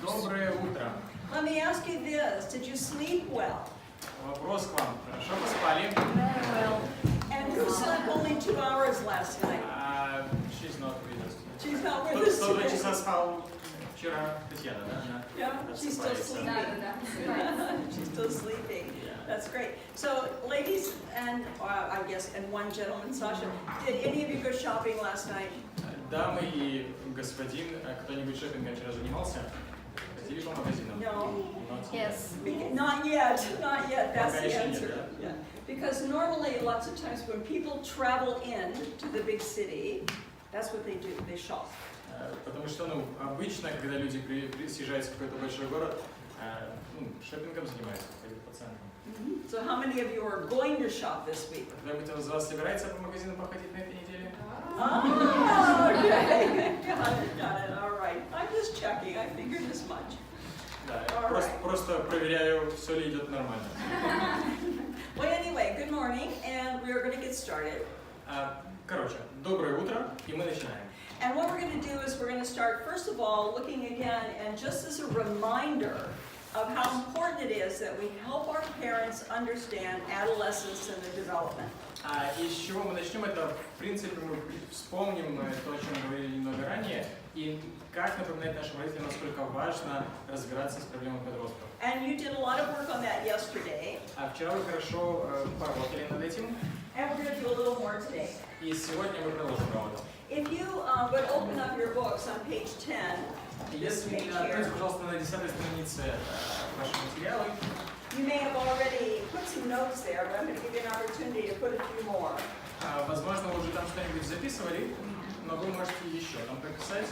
Доброе утро. Let me ask you this. Did you sleep well? Вопрос к вам. Хорошо поспали? Very well. And who slept only 2 hours last night? She's not with us. She's not with us Кто 2 today. часа спал вчера? Татьяна, да? Yeah, she's still sleeping. She's still sleeping. That's great. So, ladies and I guess, and one gentleman, Sasha, did any of you go shopping last night? Дамы и господин, кто-нибудь шопингом вчера занимался? Ходили по магазинам? No. Yes. Not yet. Not yet. That's Пока the еще нет, answer. да? Yeah. Because normally, lots of times when people travel in to the big city, that's what they do. They shop. Потому что, обычно, когда люди съезжаются в какой-то большой город, шопингом занимаются, ходят по центрам. So how many of you are going to shop this week? Кто-нибудь из вас собирается по магазинам походить на этой неделе? Oh, okay. Got it. All right. I'm just checking. I figured as much. Да, Alright. просто проверяю, все ли идет нормально. Well, anyway, good morning, and we are going to get started. Короче, доброе утро, и мы начинаем. And what we're going to do is we're going to start, first of all, looking again, and just as a reminder of how important it is that we help our parents understand adolescence and their development. И с чего мы начнем, это, в принципе, мы вспомним то, о чем говорили немного ранее, и как напоминать нашим родителям, насколько важно разбираться с проблемами подростков. And you did a lot of work on that yesterday, Вчера вы хорошо поработали над этим, and we're going to do a little more today. и сегодня мы продолжим работу. If you would open up your books on page 10, Если откройте, пожалуйста, на 10-й странице ваши материалы, you may have already put some notes there, but I'm going to give you an opportunity to put a few more. возможно, вы уже там что-нибудь записывали, но вы можете еще там прописать.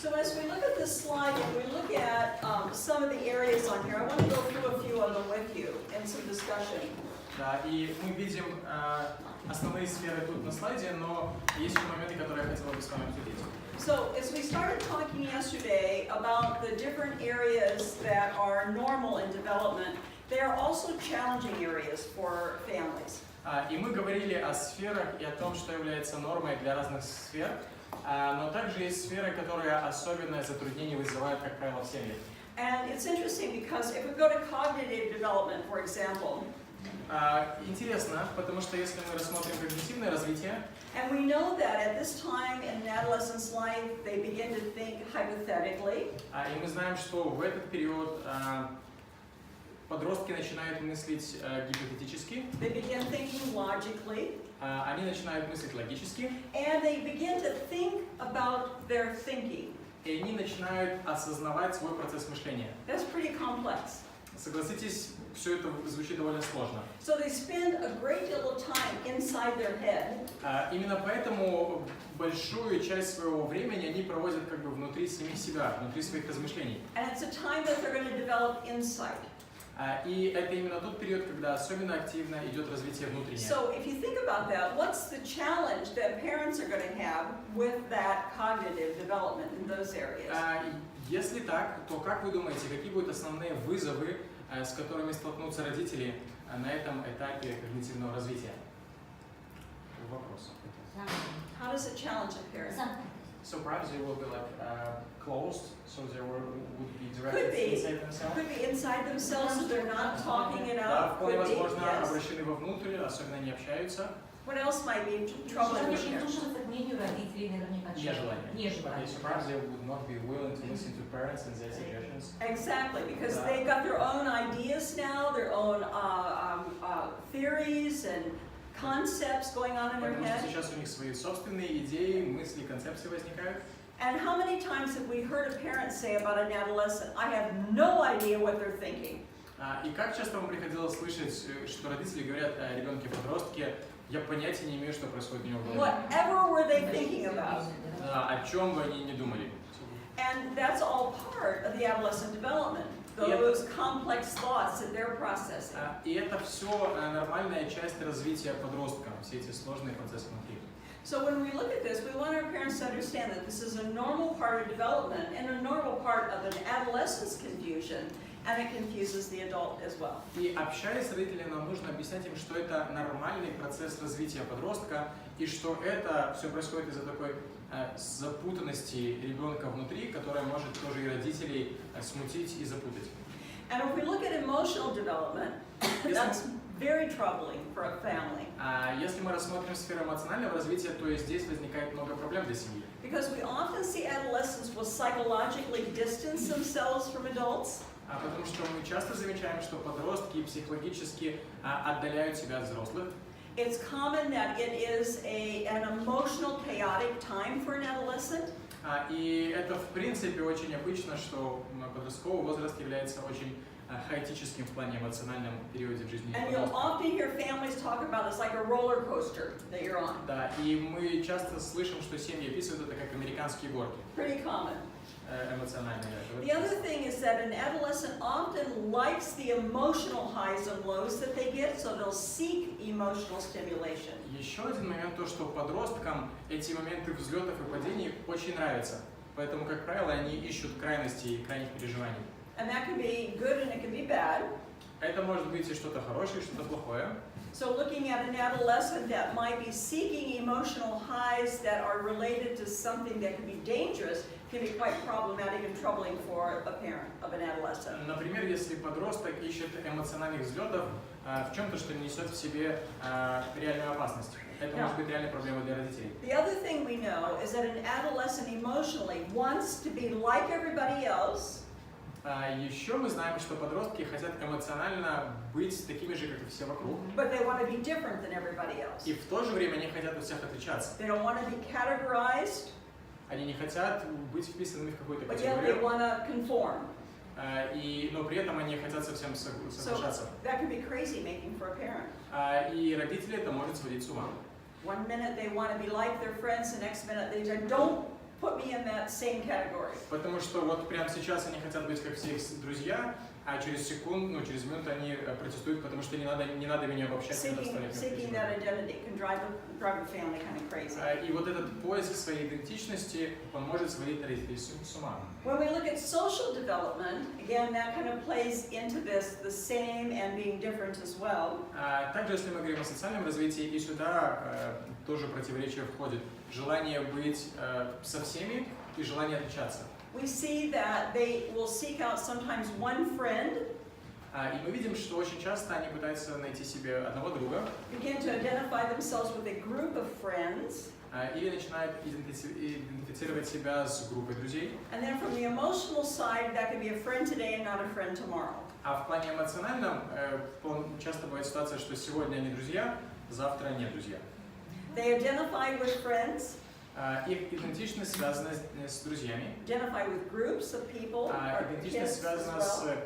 So as we look at this slide, and we look at some of the areas on here, I want to go through a few of them with you in some discussion. Да, и мы видим основные сферы тут на слайде, но есть еще моменты, которые я хотела бы с вами обсудить. So as we started talking yesterday about the different areas that are normal in development, they are also challenging areas for families. И мы говорили о сферах и о том, что является нормой для разных сфер, но также есть сферы, которые особенное затруднение вызывают, как правило, в семьях. And it's interesting because if we go to cognitive development, for example, Интересно, потому что если мы рассмотрим когнитивное развитие, and we know that at this time in an adolescent's life, they begin to think hypothetically. и мы знаем, что в этот период подростки начинают мыслить гипотетически, They begin thinking logically, они начинают мыслить логически, and they begin to think about their thinking. и они начинают осознавать свой процесс мышления. That's pretty complex. Согласитесь, все это звучит довольно сложно. So they spend a great deal of time inside their head, Именно поэтому большую часть своего времени они проводят как бы внутри самих себя, внутри своих размышлений. and it's a time that they're going to develop insight. И это именно тот период, когда особенно активно идет развитие внутреннее. So if you think about that, what's the challenge that parents are going to have with that cognitive development in those areas? Если так, то как вы думаете, какие будут основные вызовы, с которыми столкнутся родители на этом этапе когнитивного развития? Вопрос. How does it challenge a parent? So perhaps they will be like closed, so they would be Could directed be. inside themselves. Could be inside themselves, so they're not talking it Да, out. вполне Could be, возможно, yes. обращены вовнутрь, особенно не общаются. What else might be troubling your parents? Прислушиваться к мнению родителей наверняка. Нежелание. Okay, Нежелание. so perhaps they would not be willing to listen to parents and their suggestions. Exactly, because they've got their own ideas now, their own theories and concepts going on in their Потому что head. сейчас у них свои собственные идеи, мысли, концепции возникают. And how many times have we heard a parent say about an adolescent, I have no idea what they're thinking. И как часто вам приходилось слышать, что родители говорят о ребенке-подростке, я понятия не имею, что происходит у него в голове. Whatever were they thinking about? О чем бы они ни думали. And that's all part of the adolescent development, those complex thoughts that they're processing. И это все нормальная часть развития подростка, все эти сложные процессы внутри. So when we look at this, we want our parents to understand that this is a normal part of development and a normal part of an adolescent's confusion, and it confuses the adult as well. И общаясь с родителями, нам нужно объяснять им, что это нормальный процесс развития подростка, и что это все происходит из-за такой запутанности ребенка внутри, которая может тоже и родителей смутить и запутать. And if we look at emotional development, that's very troubling for a family. Если мы рассмотрим сферу эмоционального развития, то и здесь возникает много проблем для семьи. Because we often see adolescents will psychologically distance themselves from adults. Потому что мы часто замечаем, что подростки психологически отдаляют себя от взрослых. It's common that it is an emotional, chaotic time for an adolescent. И это в принципе очень обычно, что подростковый возраст является очень хаотическим в плане эмоциональном периоде в жизни And you'll подростка. often hear families talk about it's like a roller coaster that you're on. Да, и мы часто слышим, что семьи описывают это как американские горки Pretty common. эмоциональные. The other thing is that an adolescent often likes the emotional highs and lows that they get, so they'll seek emotional stimulation. Еще один момент, то, что подросткам эти моменты взлетов и падений очень нравятся. Поэтому, как правило, они ищут крайностей и крайних переживаний. And that can be good and it can be bad. Это может быть и что-то хорошее, и что-то плохое. So looking at an adolescent that might be seeking emotional highs that are related to something that can be dangerous can be quite problematic and troubling for a parent of an adolescent. Например, если подросток ищет эмоциональных взлетов в чем-то, что несет в себе реальную опасность. Это может быть реальной проблемой для родителей. The other thing we know is that an adolescent emotionally wants to be like everybody else. Еще мы знаем, что подростки хотят эмоционально быть такими же, как и все вокруг. But they want to be different than everybody else. И в то же время они хотят от всех отличаться. They don't want to be categorized, Они не хотят быть вписанными в какую-то but yet they категорию, want to conform. но при этом они хотят совсем соглашаться. That can be crazy making for a parent. И родители это может сводить с ума. One minute they want to be like their friends, the next minute they say, don't put me in that same category. Потому что вот прямо сейчас они хотят быть как все их друзья, а через секунду, через минуту они протестуют, потому что не надо меня обобщать с остальными. Seeking that identity can drive a family kind of crazy. И вот этот поиск своей идентичности, он может сводить родителей с ума. When we look at social development, again, that kind of plays into this, the same and being different as well. Также, если мы говорим о социальном развитии, и сюда тоже противоречие входит. Желание быть со всеми и желание отличаться. We see that they will seek out sometimes one friend, И мы видим, что очень часто они пытаются найти себе одного друга, begin to identify themselves with a group of friends, или начинают идентифицировать себя с группой друзей. and then from the emotional side, that can be a friend today and not a friend tomorrow. А в плане эмоциональном часто бывает ситуация, что сегодня они друзья, завтра не друзья. They identify with friends, Их идентичность связана с друзьями, identify with groups of people, or идентичность kids as связана с well.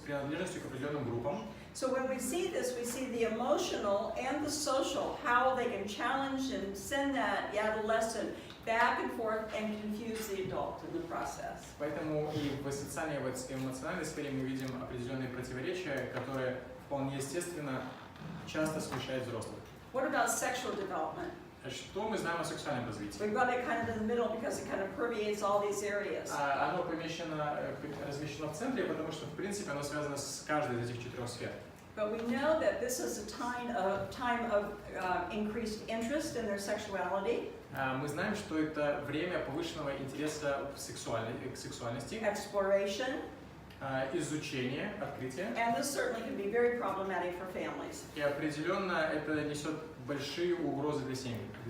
принадлежностью к определенным группам. So when we see this, we see the emotional and the social, how they can challenge and send that adolescent back and forth and confuse the adult in the process. Поэтому и в социальной, и в эмоциональной сфере мы видим определенные противоречия, которые вполне естественно часто смущают взрослых. What about sexual development? Что мы знаем о сексуальном развитии? We've got it kind of in the middle because it kind of permeates all these areas. Оно размещено в центре, потому что в принципе оно связано с каждой из этих 4 сфер. But we know that this is a time of increased interest in their sexuality, Мы знаем, что это время повышенного интереса к сексуальности, exploration, изучения, открытия. and this certainly can be very problematic for families. И определенно это несет большие угрозы для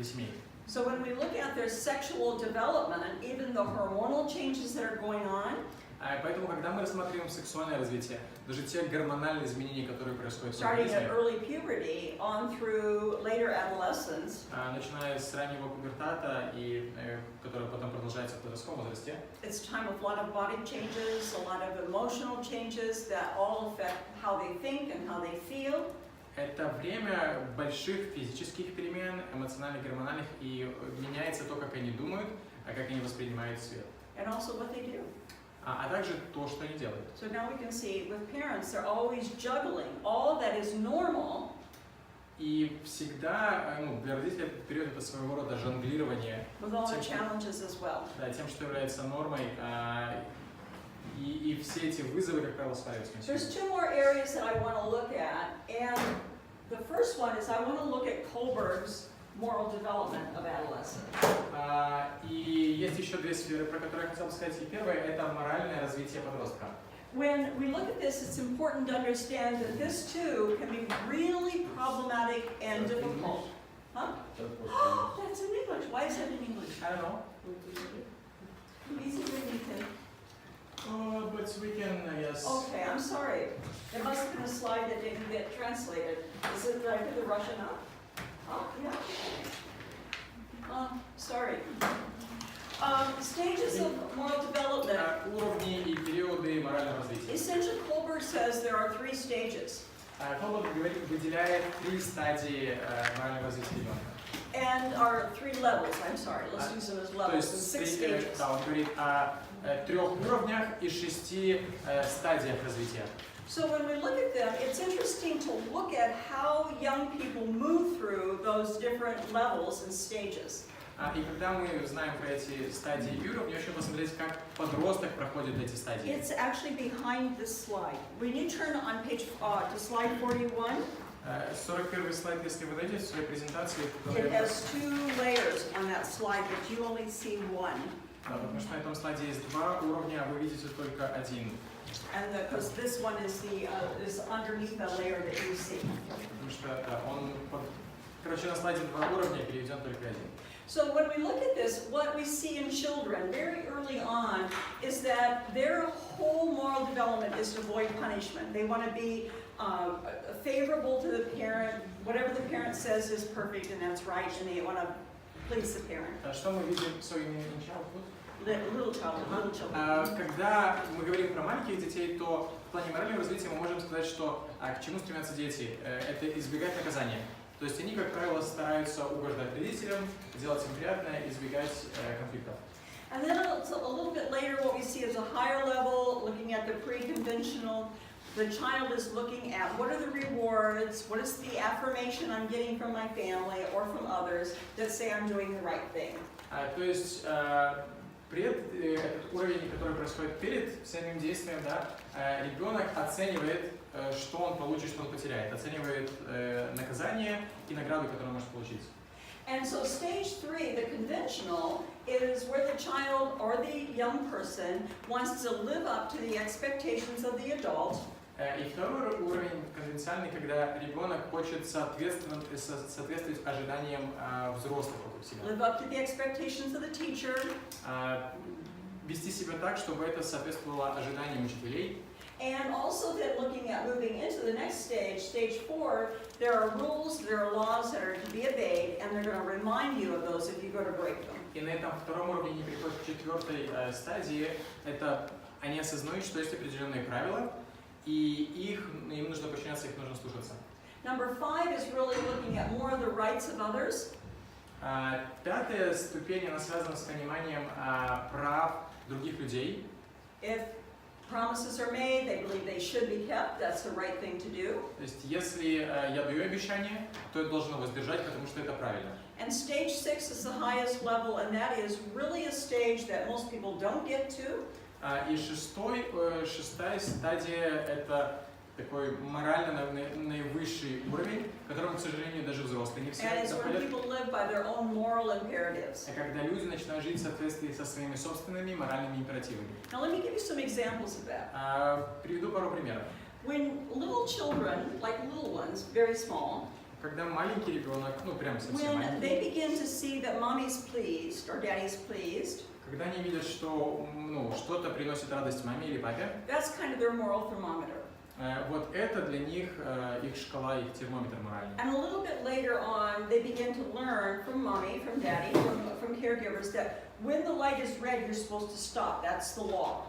семей. So when we look at their sexual development, even the hormonal changes that are going on, Поэтому, когда мы рассматриваем сексуальное развитие, даже те гормональные изменения, которые происходят в starting at организме, early puberty on through later adolescence, начиная с раннего пубертата, и который потом продолжается в подростковом возрасте, it's a time of a lot of body changes, a lot of emotional changes that all affect how they think and how they feel. это время больших физических перемен, эмоциональных, гормональных, и меняется то, как они думают, а как они воспринимают свет. And also what they do. А также то, что они делают. So now we can see with parents, they're always juggling all that is normal И всегда, для родителей этот период это своего рода жонглирование with all the Тем, что- challenges as well. тем, что является нормой, и все эти вызовы, как правило, сваливаются на There's себя. two more areas that I want to look at, and the first one is I want to look at Kohlberg's moral development of adolescents. И есть еще две сферы, про которые я хотел бы сказать. И первое – это моральное развитие подростка. When we look at this, it's important to understand that this too can be really problematic and difficult. Huh? That's in English. Why is that in English? I don't know. Easy reading, Tim. But we can, yes. Okay, I'm sorry. There must have been a slide that didn't get translated. Is it that I did the Russian up? Oh, yeah. Sorry. Stages of moral development. Уровни и периоды морального развития. Essentially, Kohlberg says there are 3 stages. Колберг выделяет 3 стадии морального развития ребенка. And are 3 levels, I'm sorry, let's use them as То levels, and есть 6 stages. да, он говорит о 3 уровнях и 6 стадиях развития. So when we look at them, it's interesting to look at how young people move through those different levels and stages. И когда мы знаем про эти стадии и уровни, очень посмотреть, как подросток проходит эти стадии. It's actually behind this slide. When you turn on page to slide 41, 41 слайд, если вы дойдете в своей презентации, it has 2 layers on that slide, but you only see 1. Да, потому что на этом слайде есть 2 уровня, а вы видите только один. And because this one is is underneath the layer that you see. Потому что он, короче, на слайде 2 уровня, переведен только один. So when we look at this, what we see in children very early on is that their whole moral development is to avoid punishment. They want to be favorable to the parent. Whatever the parent says is perfect and that's right, and they want to please the parent. Что мы видим в своем Little children. Когда мы говорим про маленьких детей, то в плане морального развития мы можем сказать, что к чему стремятся дети, это избегать наказания. То есть они, как правило, стараются угождать родителям, делать им приятное, избегать конфликтов. And then a little bit later, what we see is a higher level, looking at the pre-conventional. The child is looking at what are the rewards, what is the affirmation I'm getting from my family or from others that say I'm doing the right thing. То есть этот уровень, который происходит перед самим действием, да, ребенок оценивает, что он получит, что он потеряет, оценивает наказание и награду, которую он может получить. And so stage 3, the conventional, is where the child or the young person wants to live up to the expectations of the adult. И второй уровень конвенциальный, когда ребенок хочет соответствовать ожиданиям взрослых вокруг себя. Live up to the expectations of the teacher. Вести себя так, чтобы это соответствовало ожиданиям учителей. And also that looking at moving into the next stage, stage 4, there are rules, there are laws that are to be obeyed, and they're going to remind you of those if you go to break them. И на этом втором уровне они переходят к 4-й стадии. Это они осознают, что есть определенные правила, и им нужно подчиняться, их нужно слушаться. Number 5 is really looking at more of the rights of others. 5-я ступень, она связана с пониманием прав других людей. If promises are made, they believe they should be kept, that's the right thing to do. То есть, если я даю обещание, то я должен его сдержать, потому что это правильно. And stage 6 is the highest level, and that is really a stage that most people don't get to. И шестая стадия – это такой морально наивысший уровень, к которому, к сожалению, даже взрослые не все And it's when доходят. people live by their own moral imperatives. Когда люди начинают жить в соответствии со своими собственными моральными императивами. Now let me give you some examples of that. Приведу пару примеров. When little children, like little ones, very small, Когда маленький ребенок, ну прям совсем when маленький, they begin to see that mommy's pleased or daddy's pleased, когда они видят, что что-то приносит радость маме или папе, that's kind of their moral thermometer. вот это для них их шкала, их термометр моральный. And a little bit later on, they begin to learn from mommy, from daddy, from caregivers that when the light is red, you're supposed to stop. That's the law.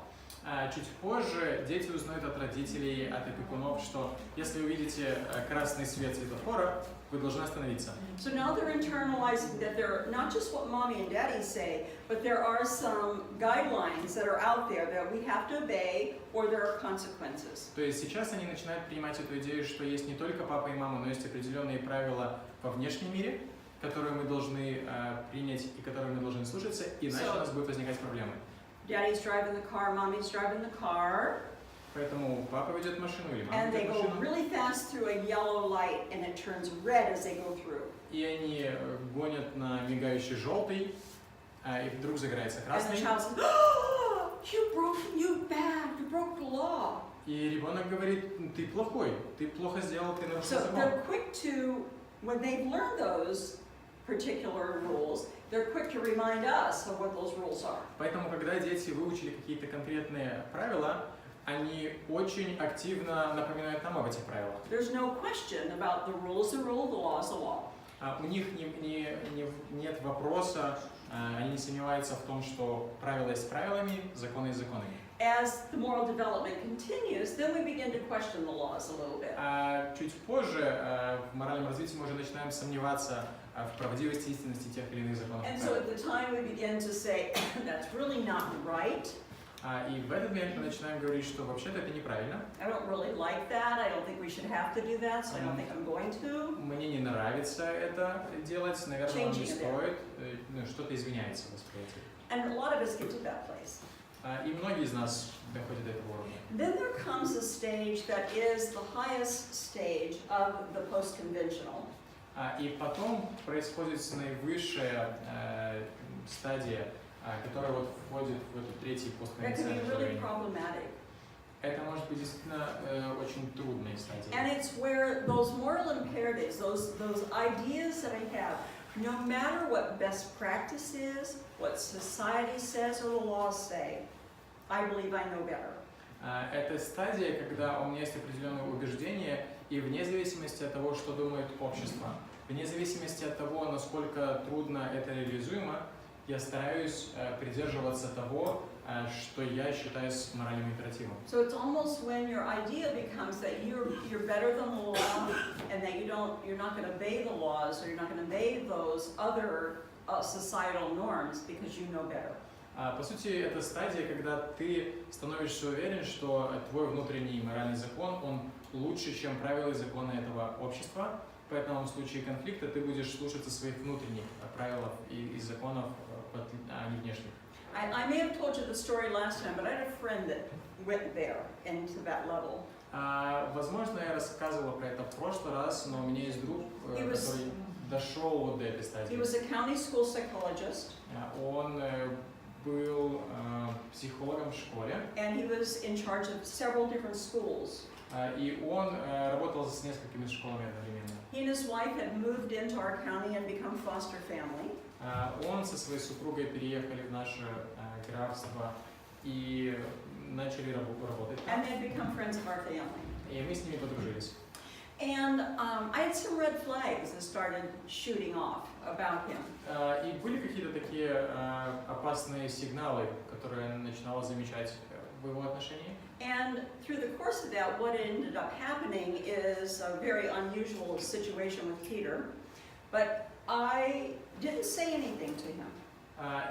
Чуть позже дети узнают от родителей, от опекунов, что если увидите красный свет светофора, вы должны остановиться. So now they're internalizing that they're not just what mommy and daddy say, but there are some guidelines that are out there that we have to obey or there are consequences. То есть сейчас они начинают принимать эту идею, что есть не только папа и мама, но есть определенные правила во внешнем мире, которые мы должны принять и которые мы должны слушаться, иначе у нас будут возникать проблемы. Daddy's driving the car, mommy's driving the car. Поэтому папа ведет машину или мама and they ведет go машину, really fast through a yellow light and it turns red as they go through. и они гонят на мигающий желтый, и вдруг загорается And the красный, child says, "Oh, you broke the law." и ребенок говорит, ты плохой, ты плохо сделал, ты нарушил So закон. they're quick to, when they've learned those particular rules, they're quick to remind us of what those rules are. Поэтому, когда дети выучили какие-то конкретные правила, они очень активно напоминают нам об этих правилах. There's no question about the rule is the rule, the law is the law. У них нет вопроса, они не сомневаются в том, что правила есть правилами, законы есть законами. As the moral development continues, then we begin to question the laws a little bit. А чуть позже в моральном развитии мы уже начинаем сомневаться в правдивости и истинности тех или иных законов. And so at the time we begin to say, that's really not right. И в этот момент мы начинаем говорить, что вообще-то это неправильно. I don't really like that. I don't think we should have to do that, so I don't think I'm going to. Мне не нравится это делать, наверное, вам не Changing it. стоит. Что-то изменяется в восприятии. And a lot of us get to that place. И многие из нас доходят до этого уровня. Then there comes a stage that is the highest stage of the post-conventional. И потом происходит наивысшая стадия, которая вот входит в эту третью That can be постконвенциональную really уровень. problematic. Это может быть действительно очень трудной стадией. And it's where those moral imperatives, those ideas that I have, no matter what best practice is, what society says or the laws say, I believe I know better. Это стадия, когда у меня есть определенные убеждения, и вне зависимости от того, что думает общество, вне зависимости от того, насколько трудно это реализуемо, я стараюсь придерживаться того, что я считаю моральным императивом. So it's almost when your idea becomes that you're better than the law, and that you're not going to obey the laws, or you're not going to obey those other societal norms because you know better. По сути, это стадия, когда ты становишься уверен, что твой внутренний моральный закон, он лучше, чем правила и законы этого общества, поэтому в случае конфликта ты будешь слушаться своих внутренних правил и законов, а не внешних. I may have told you the story last time, but I had a friend that went there into that level. Возможно, я рассказывала про это в прошлый раз, но у меня есть друг, He was- который дошел вот до этой He стадии. was a county school psychologist, Он был психологом в школе, and he was in charge of several different schools. и он работал с несколькими школами одновременно. He and his wife had moved into our county and become foster family. Он со своей супругой переехали в наше графство и начали работать. And they had become friends of our family. И мы с ними подружились. And I had some red flags that started shooting off about him. И были какие-то такие опасные сигналы, которые я начинала замечать в его отношении. And through the course of that, what ended up happening is a very unusual situation with Peter. But I didn't say anything to him.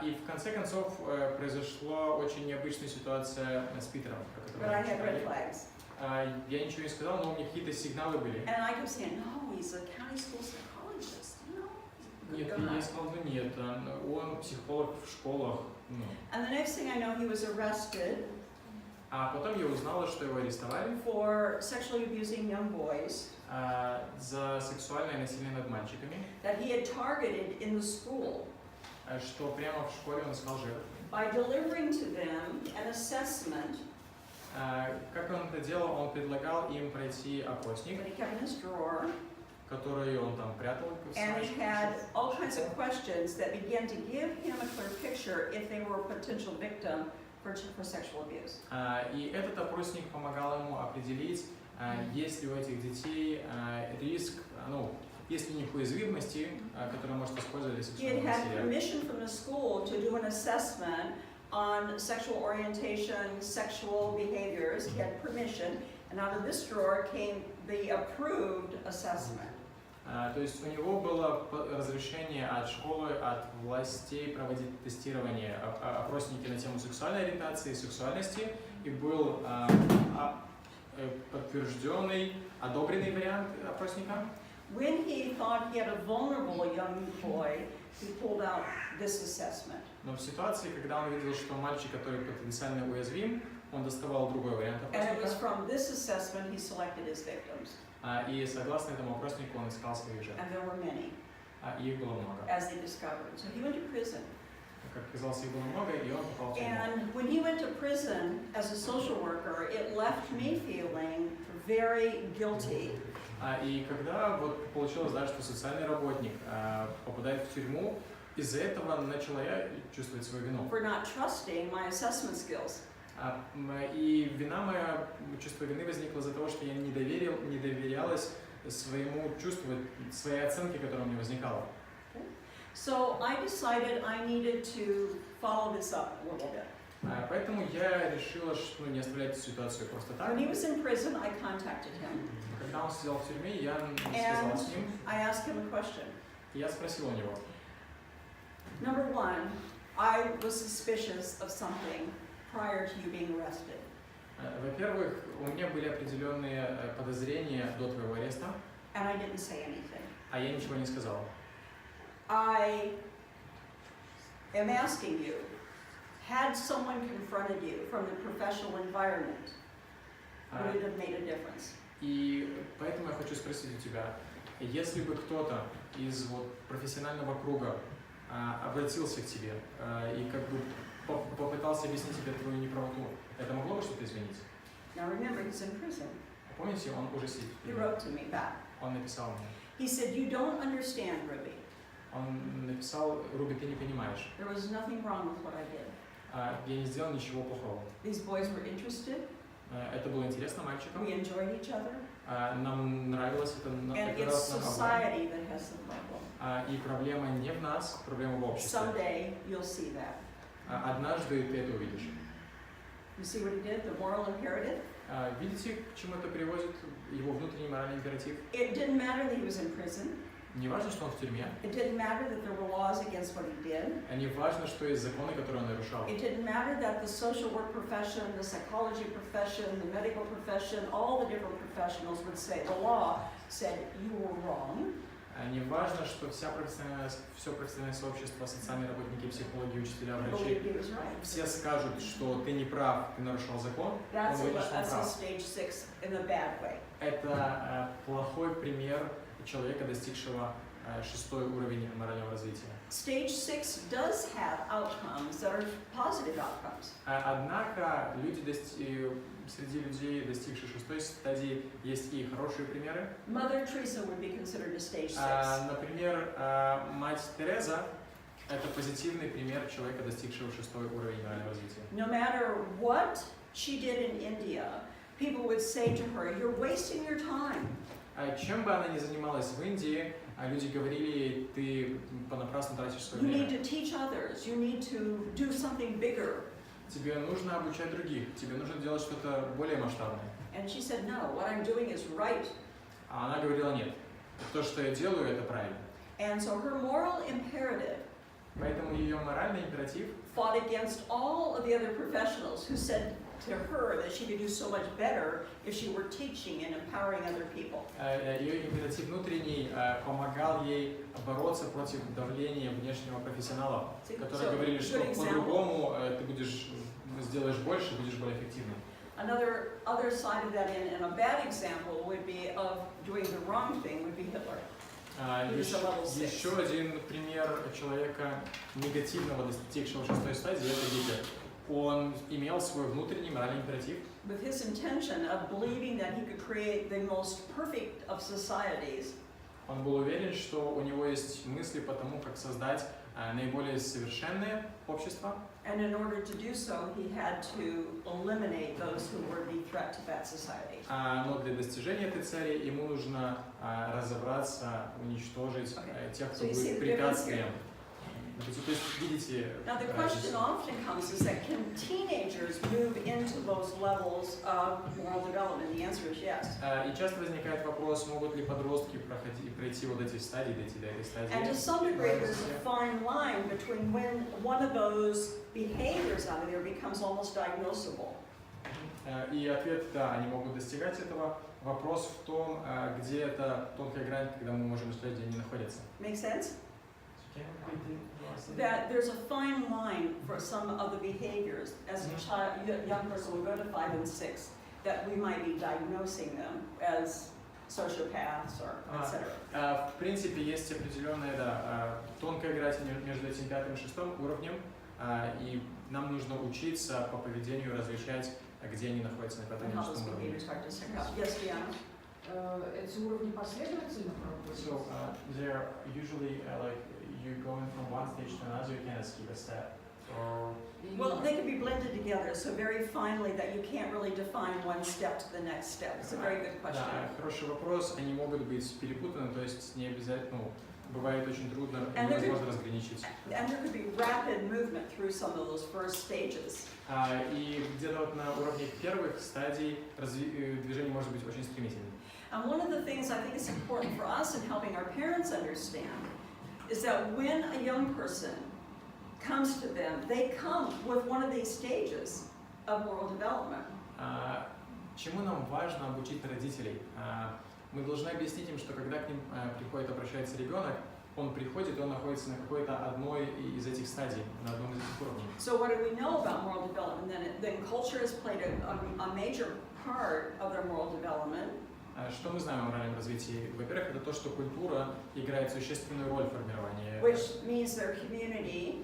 И в конце концов произошла очень необычная ситуация с Питером, про But которую I мы had red читали. flags. Я ничего не сказал, но у меня какие-то сигналы были. And I kept saying, no, he's a county school psychologist, you know, he's a Нет, good я guy. не сказал, ну нет, он психолог в школах. Ну. And the next thing I know, he was arrested А потом я узнала, что его арестовали for sexually abusing young boys за сексуальное насилие над мальчиками, that he had targeted in the school что прямо в школе он искал жертв. by delivering to them an assessment Как он это делал? Он предлагал им пройти опросник, that he kept in his drawer, который он там прятал в and it своем had шкафу. all kinds of questions that began to give him a clear picture if they were a potential victim for sexual abuse. И этот опросник помогал ему определить, есть ли у этих детей риск, ну, есть ли у них уязвимости, которые может использовать для He had сексуального had насилия. permission from the school to do an assessment on sexual orientation, sexual behaviors. He had permission, and out of this drawer came the approved assessment. То есть у него было разрешение от школы, от властей проводить тестирование, опросники на тему сексуальной ориентации и сексуальности, и был подтвержденный, одобренный вариант опросника. When he thought he had a vulnerable young boy, he pulled out this assessment. Но в ситуации, когда он видел, что мальчик, который потенциально уязвим, он доставал другой вариант And it was опросника, from this assessment he selected his victims. и согласно этому опроснику он искал своих жертв. And there were many, И их было много. as they discovered. So he went to prison. Как оказалось, их было много, и он попал в тюрьму. And when he went to prison as a social worker, it left me feeling very guilty. И когда вот получилось, да, что социальный работник попадает в тюрьму, из-за этого начала я чувствовать свою вину. For not trusting my assessment skills. И вина моя, чувство вины возникло из-за того, что я не доверялась своему чувству, своей оценке, которая у меня возникала. So I decided I needed to follow this up a little bit. Поэтому я решила, что не оставлять эту ситуацию просто так. When he was in prison, I contacted him. Когда он сидел в тюрьме, я связалась с ним, I asked him a question. и я спросил у него. Number one, I was suspicious of something prior to you being arrested. Во-первых, у меня были определенные подозрения до твоего ареста, And I didn't say anything. а я ничего не сказал. I am asking you, had someone confronted you from the professional environment, would it have made a difference? И поэтому я хочу спросить у тебя, если бы кто-то из вот профессионального круга обратился к тебе и как бы попытался объяснить тебе твою неправоту, это могло бы что-то изменить? Now remember, he's in prison. Помните, он уже сидит. He wrote to me back. Он написал мне. He said, you don't understand, Ruby. Он написал: Руби, ты не понимаешь. There was nothing wrong with what I did. Я не сделал ничего плохого. These boys were interested. Это было интересно мальчикам. We enjoyed each other. Нам нравилось это. And Это it's раз нам society that has the problem. И проблема не в нас, проблема в обществе. Someday you'll see that. Однажды ты это увидишь. You see what he did? The moral imperative? Видите, к чему это приводит? Его внутренний моральный императив. It didn't matter that he was in prison. Не важно, что он в тюрьме. It didn't matter that there were laws against what he did. Не важно, что есть законы, которые он нарушал. It didn't matter that the social work profession, the psychology profession, the medical profession, all the different professionals would say, the law said you were wrong. Не важно, что все профессиональное сообщество, социальные работники, психологи, учителя, He врачи, believed he was right. все скажут, что ты не прав, ты нарушал закон. Он говорит, что он That's a прав. stage 6 in a bad way. Это плохой пример человека, достигшего 6-й уровень морального развития. Stage 6 does have outcomes that are positive outcomes. Однако среди людей, достигших 6-й стадии, есть и хорошие примеры. Mother Teresa would be considered a stage 6. Например, мать Тереза – это позитивный пример человека, достигшего 6-й уровень морального развития. No matter what she did in India, people would say to her, you're wasting your time. Чем бы она ни занималась в Индии, люди говорили ей: ты понапрасну тратишь свое You need время. to teach others. You need to do something bigger. Тебе нужно обучать других, тебе нужно делать что-то более масштабное. And she said, no, what I'm doing is right. А она говорила: нет, то, что я делаю, это правильно. And so her moral imperative Поэтому ее моральный императив fought against all of the other professionals who said to her that she could do so much better if she were teaching and empowering other people. Ее императив внутренний помогал ей бороться против давления внешнего профессионалов, которые говорили, что по-другому ты сделаешь больше, будешь более эффективным. Another side of that, and a bad example would be of doing the wrong thing would be Hitler. Еще один пример человека негативного, достигшего 6-й стадии, это Гитлер. Он имел свой внутренний моральный императив. With his intention of believing that he could create the most perfect of societies. Он был уверен, что у него есть мысли по тому, как создать наиболее совершенное общество. And in order to do so, he had to eliminate those who were the threat to that society. Но для достижения этой цели ему нужно разобраться, уничтожить тех, кто будет препятствием. То есть, видите, Now the question often comes is that can teenagers move into those levels of moral development? The answer is yes. И часто возникает вопрос, могут ли подростки пройти вот эти стадии, дойти до этой стадии. And to some degree, there's a fine line between when one of those behaviors out of there becomes almost diagnosable. И ответ: да, они могут достигать этого. Вопрос в том, где эта тонкая грань, когда мы можем сказать, где они находятся. Make sense? that there's a fine line for some of the behaviors as a child, young person will go to 5 and 6, that we might be diagnosing them as sociopaths or etc. В принципе, есть определенная тонкая грань между этим 5 и 6 уровнем, и нам нужно учиться по поведению различать, где они находятся на 5 And и how 6 those уровне. behaviors start to stick up. Yes, Diana? Эти уровни последовательно проходят? So they're usually like you going from one stage to another, you can't skip a step. Or Well, they can be blended together, so very finely that you can't really define one step to the next step. It's a very good question. Да, хороший вопрос. Они могут быть перепутаны, то есть не обязательно, бывает очень трудно, And there невозможно разграничить. And there could be rapid movement through some of those first stages. И где-то вот на уровне первых стадий движение может быть очень стремительным. And one of the things I think is important for us in helping our parents understand is that when a young person comes to them, they come with one of these stages of moral development. Чему нам важно обучить родителей? Мы должны объяснить им, что когда к ним приходит, обращается ребенок, он приходит, и он находится на какой-то одной из этих стадий, на одном из этих уровней. So what do we know about moral development? Then culture has played a major part of their moral development. Что мы знаем о моральном развитии? Во-первых, это то, что культура играет существенную роль в формировании, Which means their community,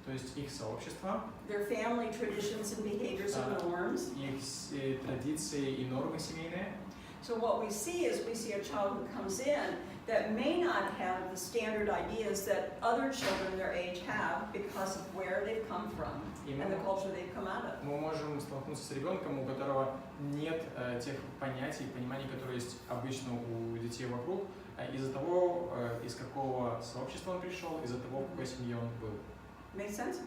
то есть их сообщества, their family traditions and behaviors and norms. их традиции и нормы семейные. So what we see is we see a child who comes in that may not have the standard ideas that other children their age have because of where they've come from and the culture they've come out of. Мы можем столкнуться с ребенком, у которого нет тех понятий, пониманий, которые есть обычно у детей вокруг, из-за того, из какого сообщества он пришел, из-за того, в какой семье он был. Make sense?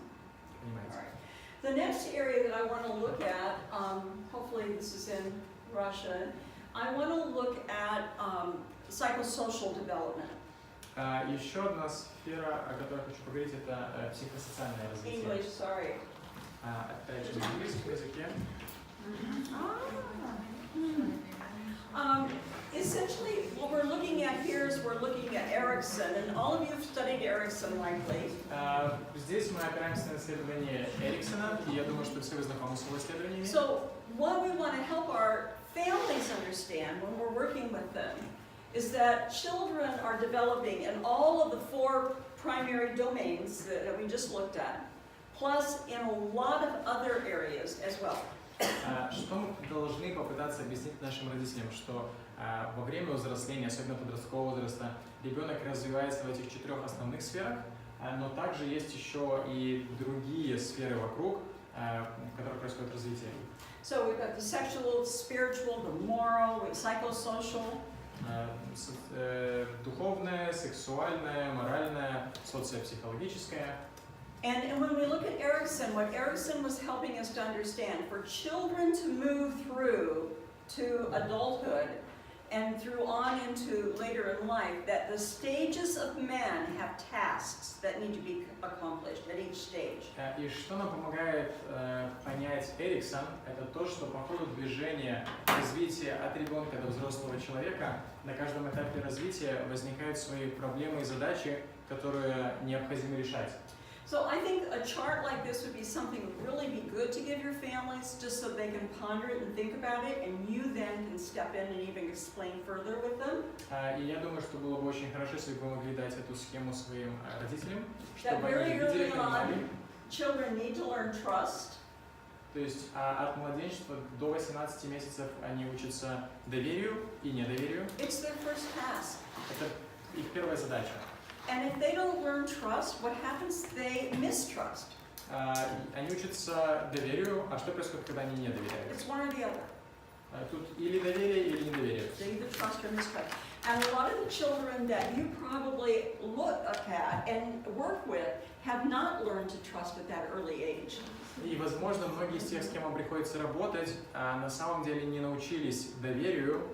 Понимаете? All right. The next area that I want to look at, hopefully this is in Russia, I want to look at psychosocial development. Еще одна сфера, о которой хочу поговорить, это психосоциальное развитие. English, sorry. Опять же, на английском языке. Essentially, what we're looking at here is we're looking at Erikson, and all of you have studied Erikson likely. Здесь мы опираемся на исследование Эриксона, и я думаю, что все вы знакомы с его исследованиями. So, what we want to help our families understand when we're working with them is that children are developing in all of the 4 primary domains that we just looked at, plus in a lot of other areas as well. Что мы должны попытаться объяснить нашим родителям, что во время взросления, особенно подросткового возраста, ребенок развивается в этих 4 основных сферах, но также есть еще и другие сферы вокруг, в которых происходит развитие. So we've got the sexual, spiritual, the moral, psychosocial. Духовное, сексуальное, моральное, социопсихологическое. And when we look at Erikson, what Erikson was helping us to understand, for children to move through to adulthood and through on into later in life, that the stages of men have tasks that need to be accomplished at each stage. И что нам помогает понять Эриксон, это то, что по ходу движения развития от ребенка до взрослого человека на каждом этапе развития возникают свои проблемы и задачи, которые необходимо решать. So I think a chart like this would be something really be good to give your families, just so they can ponder it and think about it, and you then can step in and even explain further with them. И я думаю, что было бы очень хорошо, если бы вы могли дать эту схему своим родителям, That чтобы very они видели, early понимали. on, children need to learn trust. То есть от младенчества до 18 месяцев они учатся доверию и недоверию. It's their first task. Это их первая задача. And if they don't learn trust, what happens? They mistrust. Они учатся доверию, а что происходит, когда они не доверяют? It's one or the other. Тут или доверие, или недоверие. They either trust or mistrust. And a lot of the children that you probably look at and work with have not learned to trust at that early age. И, возможно, многие из тех, с кем вам приходится работать, на самом деле не научились доверию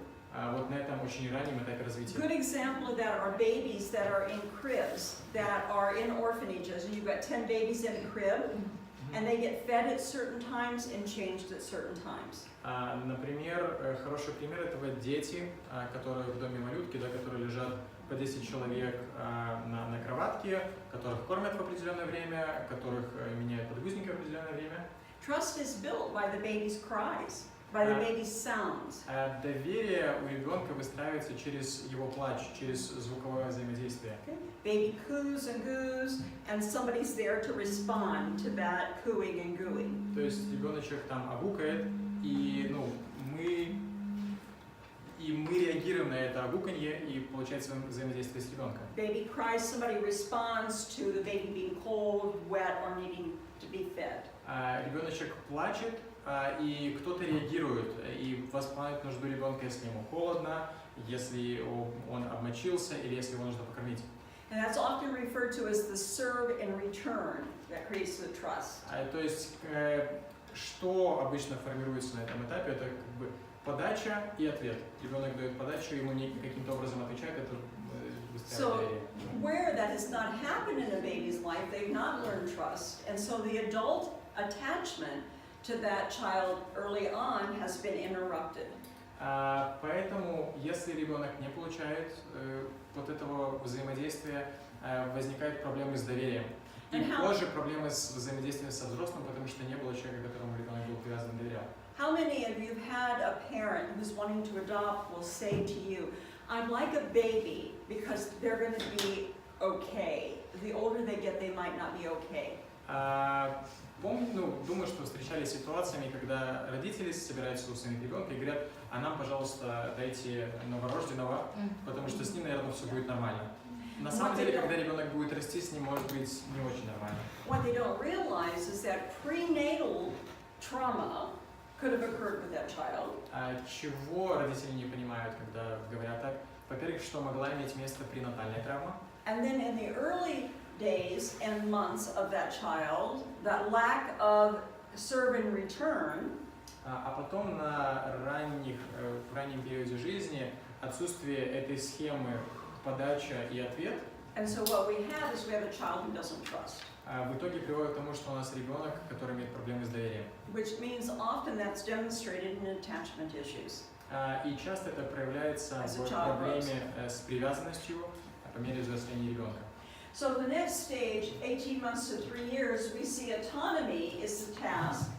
вот на этом очень раннем этапе развития. Good example of that are babies that are in cribs, that are in orphanages. And you've got 10 babies in a crib, and they get fed at certain times and changed at certain times. Например, хороший пример этого дети, которые в доме малютки, да, которые лежат по 10 человек на кроватке, которых кормят в определенное время, которых меняют подгузники в определенное время. Trust is built by the baby's cries, by the baby's sounds. Доверие у ребенка выстраивается через его плач, через звуковое взаимодействие. Okay? Baby coos and goos, and somebody's there to respond to that cooing and gooing. То есть ребеночек там огукает, и мы реагируем на это огуканье, и получается взаимодействие с ребенком. Baby cries, somebody responds to the baby being cold, wet, or needing to be fed. Ребеночек плачет, и кто-то реагирует и восполняет нужду ребенка, если ему холодно, если он обмочился или если его нужно покормить. And that's often referred to as the serve and return that creates the trust. То есть, что обычно формируется на этом этапе, это как бы подача и ответ. Ребенок дает подачу, ему каким-то образом отвечает, это выстраивает доверие. Where that has not happened in a baby's life, they've not learned trust, and so the adult attachment to that child early on has been interrupted. Поэтому, если ребенок не получает вот этого взаимодействия, возникают проблемы с доверием. И позже проблемы с взаимодействием со взрослым, потому что не было человека, которому ребенок был привязан и доверял. How many of you have had a parent who's wanting to adopt will say to you, I'd like a baby because they're going to be okay. The older they get, they might not be okay. Думаю, что встречались с ситуациями, когда родители собираются усыновить ребенка и говорят, а нам, пожалуйста, дайте новорожденного, потому что с ним, наверное, все будет нормально. На самом деле, когда ребенок будет расти, с ним может быть не очень нормально. What they don't realize is that prenatal trauma could have occurred with that child. Чего родители не понимают, когда говорят так? Во-первых, что могла иметь место пренатальная травма. And then in the early days and months of that child, that lack of serve and return, А потом на раннем периоде жизни отсутствие этой схемы подача и ответ, and so what we have is we have a child who doesn't trust, в итоге приводит к тому, что у нас ребенок, который имеет проблемы с доверием. which means often that's demonstrated in attachment issues. И часто это проявляется в проблеме с привязанностью по мере взросления ребенка. So the next stage, 18 months to 3 years, we see autonomy is the task.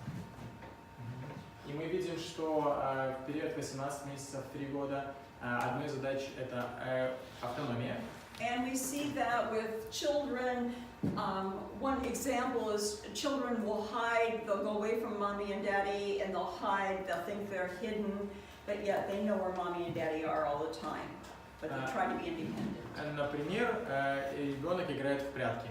И мы видим, что в период 18 месяцев, 3 года, одной из задач это автономия. And we see that with children. One example is children will hide, they'll go away from mommy and daddy and they'll hide, they'll think they're hidden, but yet they know where mommy and daddy are all the time, but they try to be independent. Например, ребенок играет в прятки.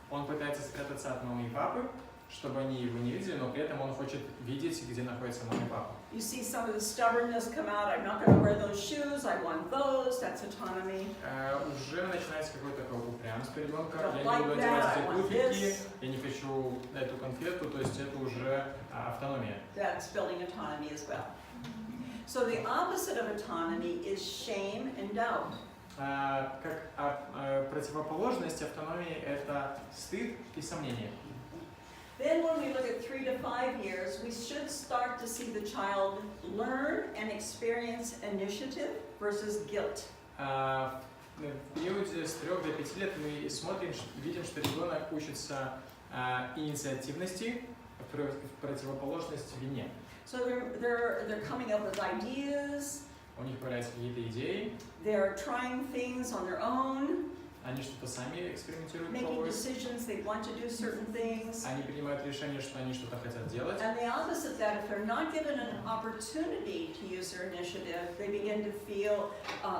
Он пытается спрятаться от мамы и папы, чтобы они его не видели, но при этом он хочет видеть, где находится мама и папа. You see some of the stubbornness come out, I'm not going to wear those shoes, I want those, that's autonomy. Уже начинается какое-то такое упрямство ребенка. Don't Я не like буду that, одевать I эти want туфельки, this. я не хочу эту конфету, то есть это уже автономия. That's building autonomy as well. So the opposite of autonomy is shame and doubt. Как противоположность автономии это стыд и сомнение. Then when we look at 3 to 5 years, we should start to see the child learn and experience initiative versus guilt. В периоде с 3 до 5 лет мы смотрим, видим, что ребенок учится инициативности в противоположность вине. So they're coming up with ideas, У них появляются какие-то идеи, they're trying things on their own, они что-то сами экспериментируют, making пробуют, decisions, they want to do certain things. они принимают решение, что они что-то хотят делать. And the opposite that, if they're not given an opportunity to use their initiative, they begin to feel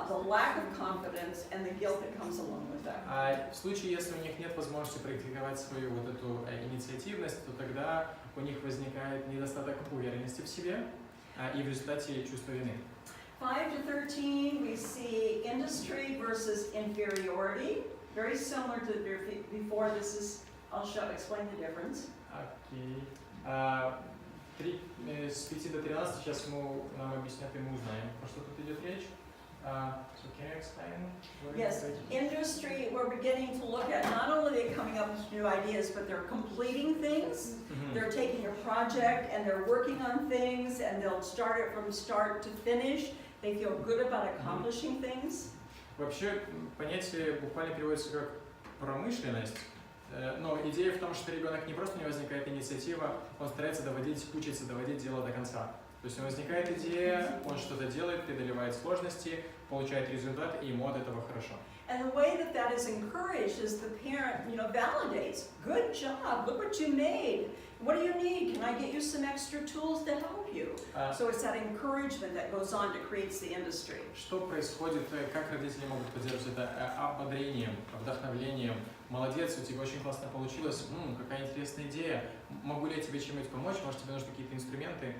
the lack of confidence and the guilt that comes along with that. А в случае, если у них нет возможности практиковать свою вот эту инициативность, то тогда у них возникает недостаток уверенности в себе и в результате чувство вины. 5 to 13, we see industry versus inferiority. Very similar to before. This is, I'll explain the difference. Окей. С 5 до 13 сейчас нам объяснят, и мы узнаем, про что тут идет речь. So can you explain? Yes, industry, we're beginning to look at not only they coming up with new ideas, but they're completing things. They're taking a project and they're working on things and they'll start it from start to finish. They feel good about accomplishing things. Вообще понятие буквально переводится как промышленность, но идея в том, что ребенок не просто у него возникает инициатива, он старается учится доводить дело до конца. То есть у него возникает идея, он что-то делает, преодолевает сложности, получает результат, и ему от этого хорошо. And the way that that is encouraged is the parent, validates. Good job, look what you made. What do you need? Can I get you some extra tools to help you? So it's that encouragement that goes on to create the industry. Что происходит, как родители могут поддерживать это ободрением, вдохновлением? Молодец, у тебя очень классно получилось, какая интересная идея. Могу ли я тебе чем-нибудь помочь? Может, тебе нужны какие-то инструменты?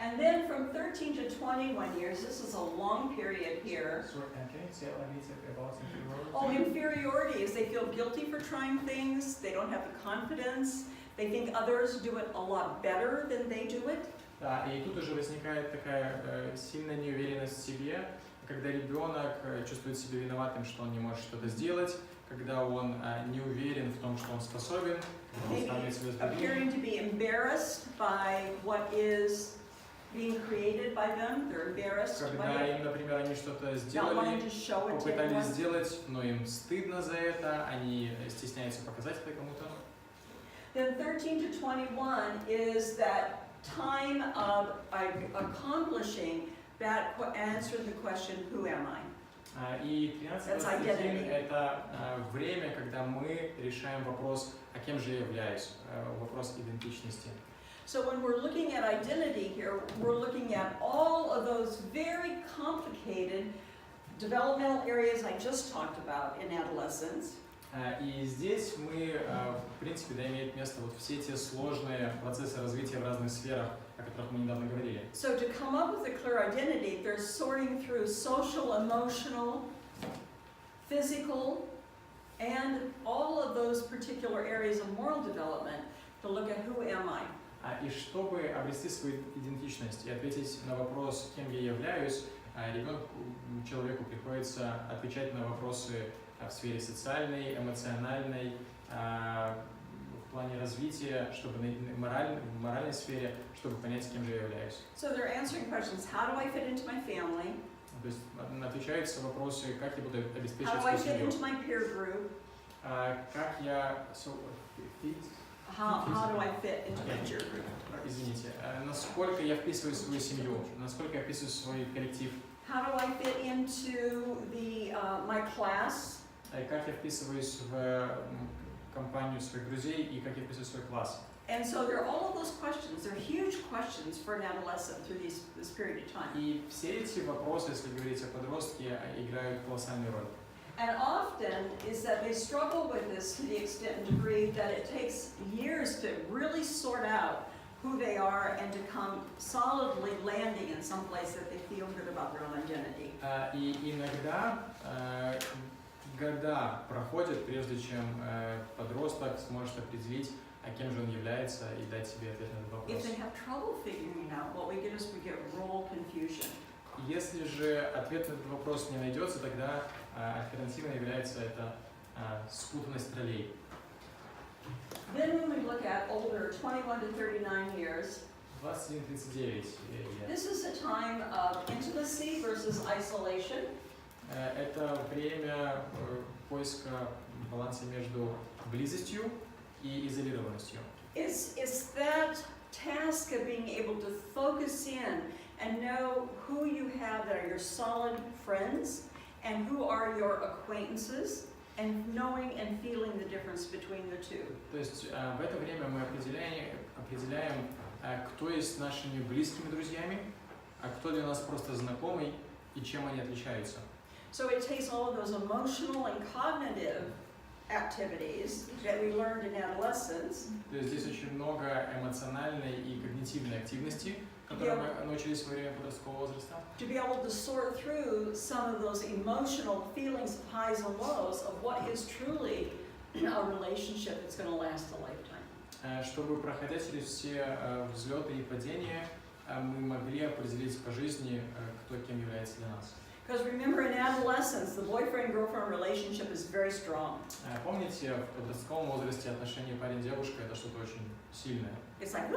And then from 13 to 21 years, this is a long period here. Can you say a little bit about inferiority? Oh, inferiority is they feel guilty for trying things, they don't have the confidence, they think others do it a lot better than they do it. Да, и тут уже возникает такая сильная неуверенность в себе, когда ребенок чувствует себя виноватым, что он не может что-то сделать, когда он не уверен в том, что он способен, когда он ставит себя с другими. Appearing to be embarrassed by what is being created by them, they're embarrassed by Когда it. им, например, они что-то Not wanting сделали, to show it to попытались anyone. сделать, но им стыдно за это, они стесняются показать это кому-то. Then 13 to 21 is that time of accomplishing that answer the question, who am I? И 13-21 That's identity. это время, когда мы решаем вопрос, а кем же я являюсь, вопрос идентичности. So when we're looking at identity here, we're looking at all of those very complicated developmental areas I just talked about in adolescence. И здесь мы, в принципе, имеет место вот все те сложные процессы развития в разных сферах, о которых мы недавно говорили. So to come up with a clear identity, they're sorting through social, emotional, physical, and all of those particular areas of moral development to look at who am I. И чтобы обрести свою идентичность и ответить на вопрос, кем я являюсь, человеку приходится отвечать на вопросы в сфере социальной, эмоциональной, в плане развития, чтобы в моральной сфере, чтобы понять, кем же я являюсь. So they're answering questions, how do I fit into my family? То есть отвечаются вопросы, как я буду How обеспечивать do I свою fit семью, into my peer group? как я How do I fit into my peer group? Извините, насколько я вписываю в свою семью, насколько я вписываю в свой коллектив, How do I fit into my class? как я вписываюсь в компанию своих друзей и как я вписываюсь в свой класс. And so there are all of those questions. They're huge questions for an adolescent through this period of time. И все эти вопросы, если говорить о подростке, играют колоссальную роль. And often is that they struggle with this to the extent and degree that it takes years to really sort out who they are and to come solidly landing in some place that they feel good about their own identity. И иногда года проходят, прежде чем подросток сможет определить, кем же он является, и дать себе ответ на этот If вопрос. they have trouble figuring out, what we get is we get role confusion. Если же ответ на этот вопрос не найдется, тогда альтернативой является это спутанность ролей. Then when we look at older, 21 to 39 years, 21-39 лет. this is a time of intimacy versus isolation. Это время поиска баланса между близостью и изолированностью. It's that task of being able to focus in and know who you have that are your solid friends and who are your acquaintances, and knowing and feeling the difference between the two. То есть в это время мы определяем, кто есть нашими близкими друзьями, а кто для нас просто знакомый и чем они отличаются. So it takes all of those emotional and cognitive activities that we learned in adolescence. То есть здесь очень много эмоциональной и когнитивной активности, которые мы научились во время подросткового возраста. To be able to sort through some of those emotional feelings of highs and lows of what is truly a relationship that's going to last a lifetime. Чтобы, проходя через все взлеты и падения, мы могли определить по жизни, кто кем является для нас. Because remember, in adolescence, the boyfriend-girlfriend relationship is very strong. Помните, в подростковом возрасте отношения парень-девушка это что-то очень сильное. It's like,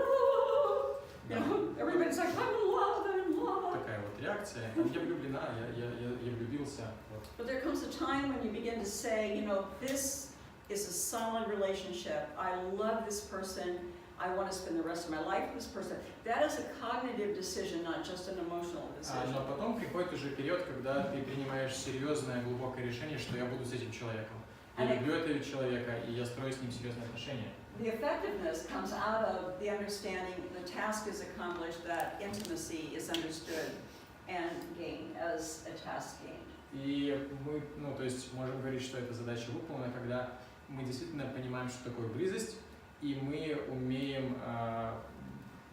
everybody's like, I'm in love, I'm in love. Такая вот реакция, там, я влюблена, я влюбился. Вот. But there comes a time when you begin to say, you know, this is a solid relationship. I love this person. I want to spend the rest of my life with this person. That is a cognitive decision, not just an emotional decision. Но потом приходит уже период, когда ты принимаешь серьезное, глубокое решение, что я буду с этим человеком. Я люблю этого человека, и я строю с ним серьезные отношения. The effectiveness comes out of the understanding the task is accomplished, that intimacy is understood and gained as a task gained. И мы, ну, то есть можем говорить, что эта задача выполнена, когда мы действительно понимаем, что такое близость, и мы умеем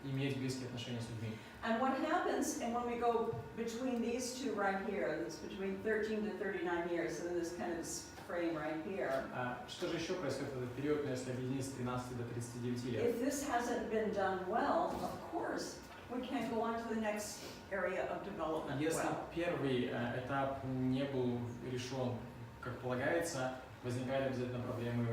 иметь близкие отношения с людьми. And what happens, and when we go between these two right here, it's between 13 to 39 years, so in this kind of frame right here. Что же еще происходит в этот период, если объединить с 13 до 39 лет? If this hasn't been done well, of course, we can't go on to the next area of development Если well. первый этап не был решен, как полагается, возникают обязательно проблемы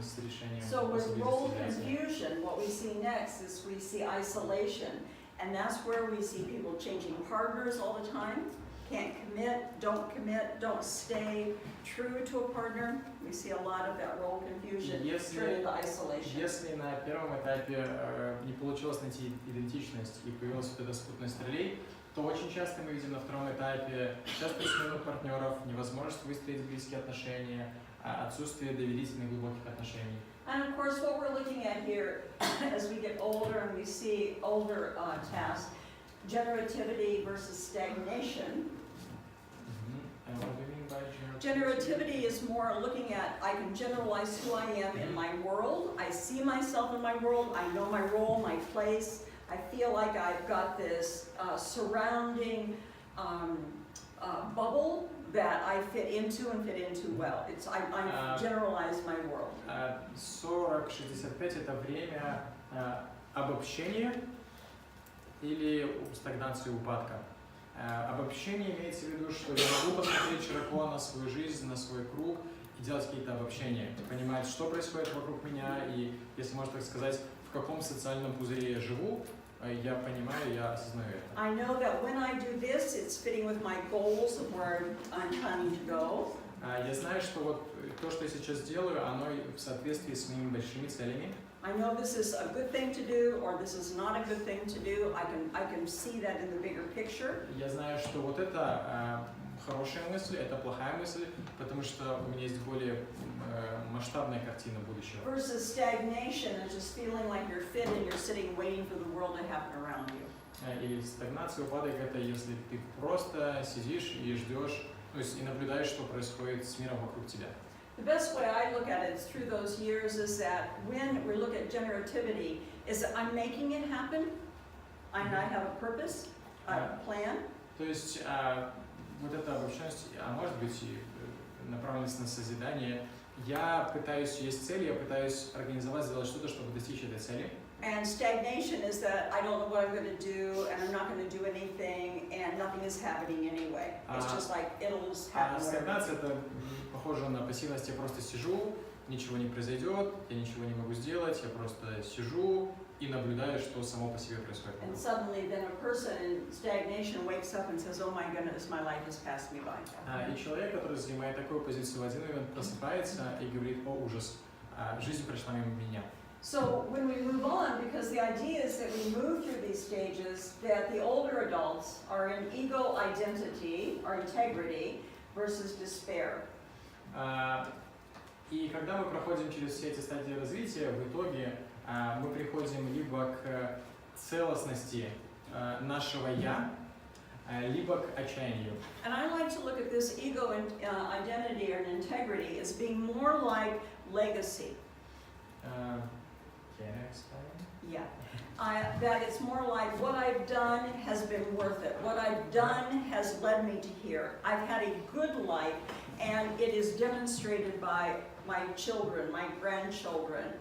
с решением. So with особенностей role связи. confusion, what we see next is we see isolation. And that's where we see people changing partners all the time. Can't commit, don't stay true to a partner. We see a lot of that role confusion turn into isolation. Если на первом этапе не получилось найти идентичность и появилась вот эта спутанность ролей, то очень часто мы видим на втором этапе частую смену партнеров, невозможность выстроить близкие отношения, отсутствие доверительных глубоких отношений. And of course, what we're looking at here, as we get older and we see older tasks, generativity versus stagnation. And what do you mean by Generativity is more looking at, I can generalize who I am in my world. I see myself in my world. I know my role, my place. I feel like I've got this surrounding bubble that I fit into and fit into well. I've generalized my world. 40-65 это время обобщения или стагнации, упадка. Обобщение имеется в виду, что я могу посмотреть широко на свою жизнь, на свой круг и делать какие-то обобщения, понимать, что происходит вокруг меня и, если можно так сказать, в каком социальном пузыре я живу, я понимаю, я осознаю это. I know that when I do this, it's fitting with my goals of where I'm trying to go. Я знаю, что вот то, что я сейчас делаю, оно в соответствии с моими большими целями. I know this is a good thing to do, or this is not a good thing to do. I can see that in the bigger picture. Я знаю, что вот это хорошая мысль, это плохая мысль, потому что у меня есть более масштабная картина будущего. Versus stagnation and just feeling like you're fit and you're sitting waiting for the world to happen around you. Или стагнация, упадок – это если ты просто сидишь и ждешь, то есть и наблюдаешь, что происходит с миром вокруг тебя. The best way I look at it through those years is that when we look at generativity, is that I'm making it happen, and I have a purpose, a plan. То есть вот эта обобщенность, а может быть и направленность на созидание. Я пытаюсь, есть цель, я пытаюсь организовать, сделать что-то, чтобы достичь этой цели. And stagnation is that I don't know what I'm going to do, and I'm not going to do anything, and nothing is happening anyway. It's just like it'll just happen. Стагнация – это похоже на пассивность. Я просто сижу, ничего не произойдет, я ничего не могу сделать, я просто сижу и наблюдаю, что само по себе происходит. And suddenly, then a person in stagnation wakes up and says, "Oh my goodness, my life has passed me by." И человек, который занимает такую позицию, в один момент просыпается и говорит: "О, ужас, жизнь прошла мимо меня." So when we move on, because the idea is that we move through these stages, that the older adults are in ego identity or integrity versus despair. И когда мы проходим через все эти стадии развития, в итоге мы приходим либо к целостности нашего «я», либо к отчаянию. And I like to look at this ego and identity or integrity as being more like legacy. Can I explain? Yeah. That it's more like what I've done has been worth it. What I've done has led me to here. I've had a good life, and it is demonstrated by my children, my grandchildren,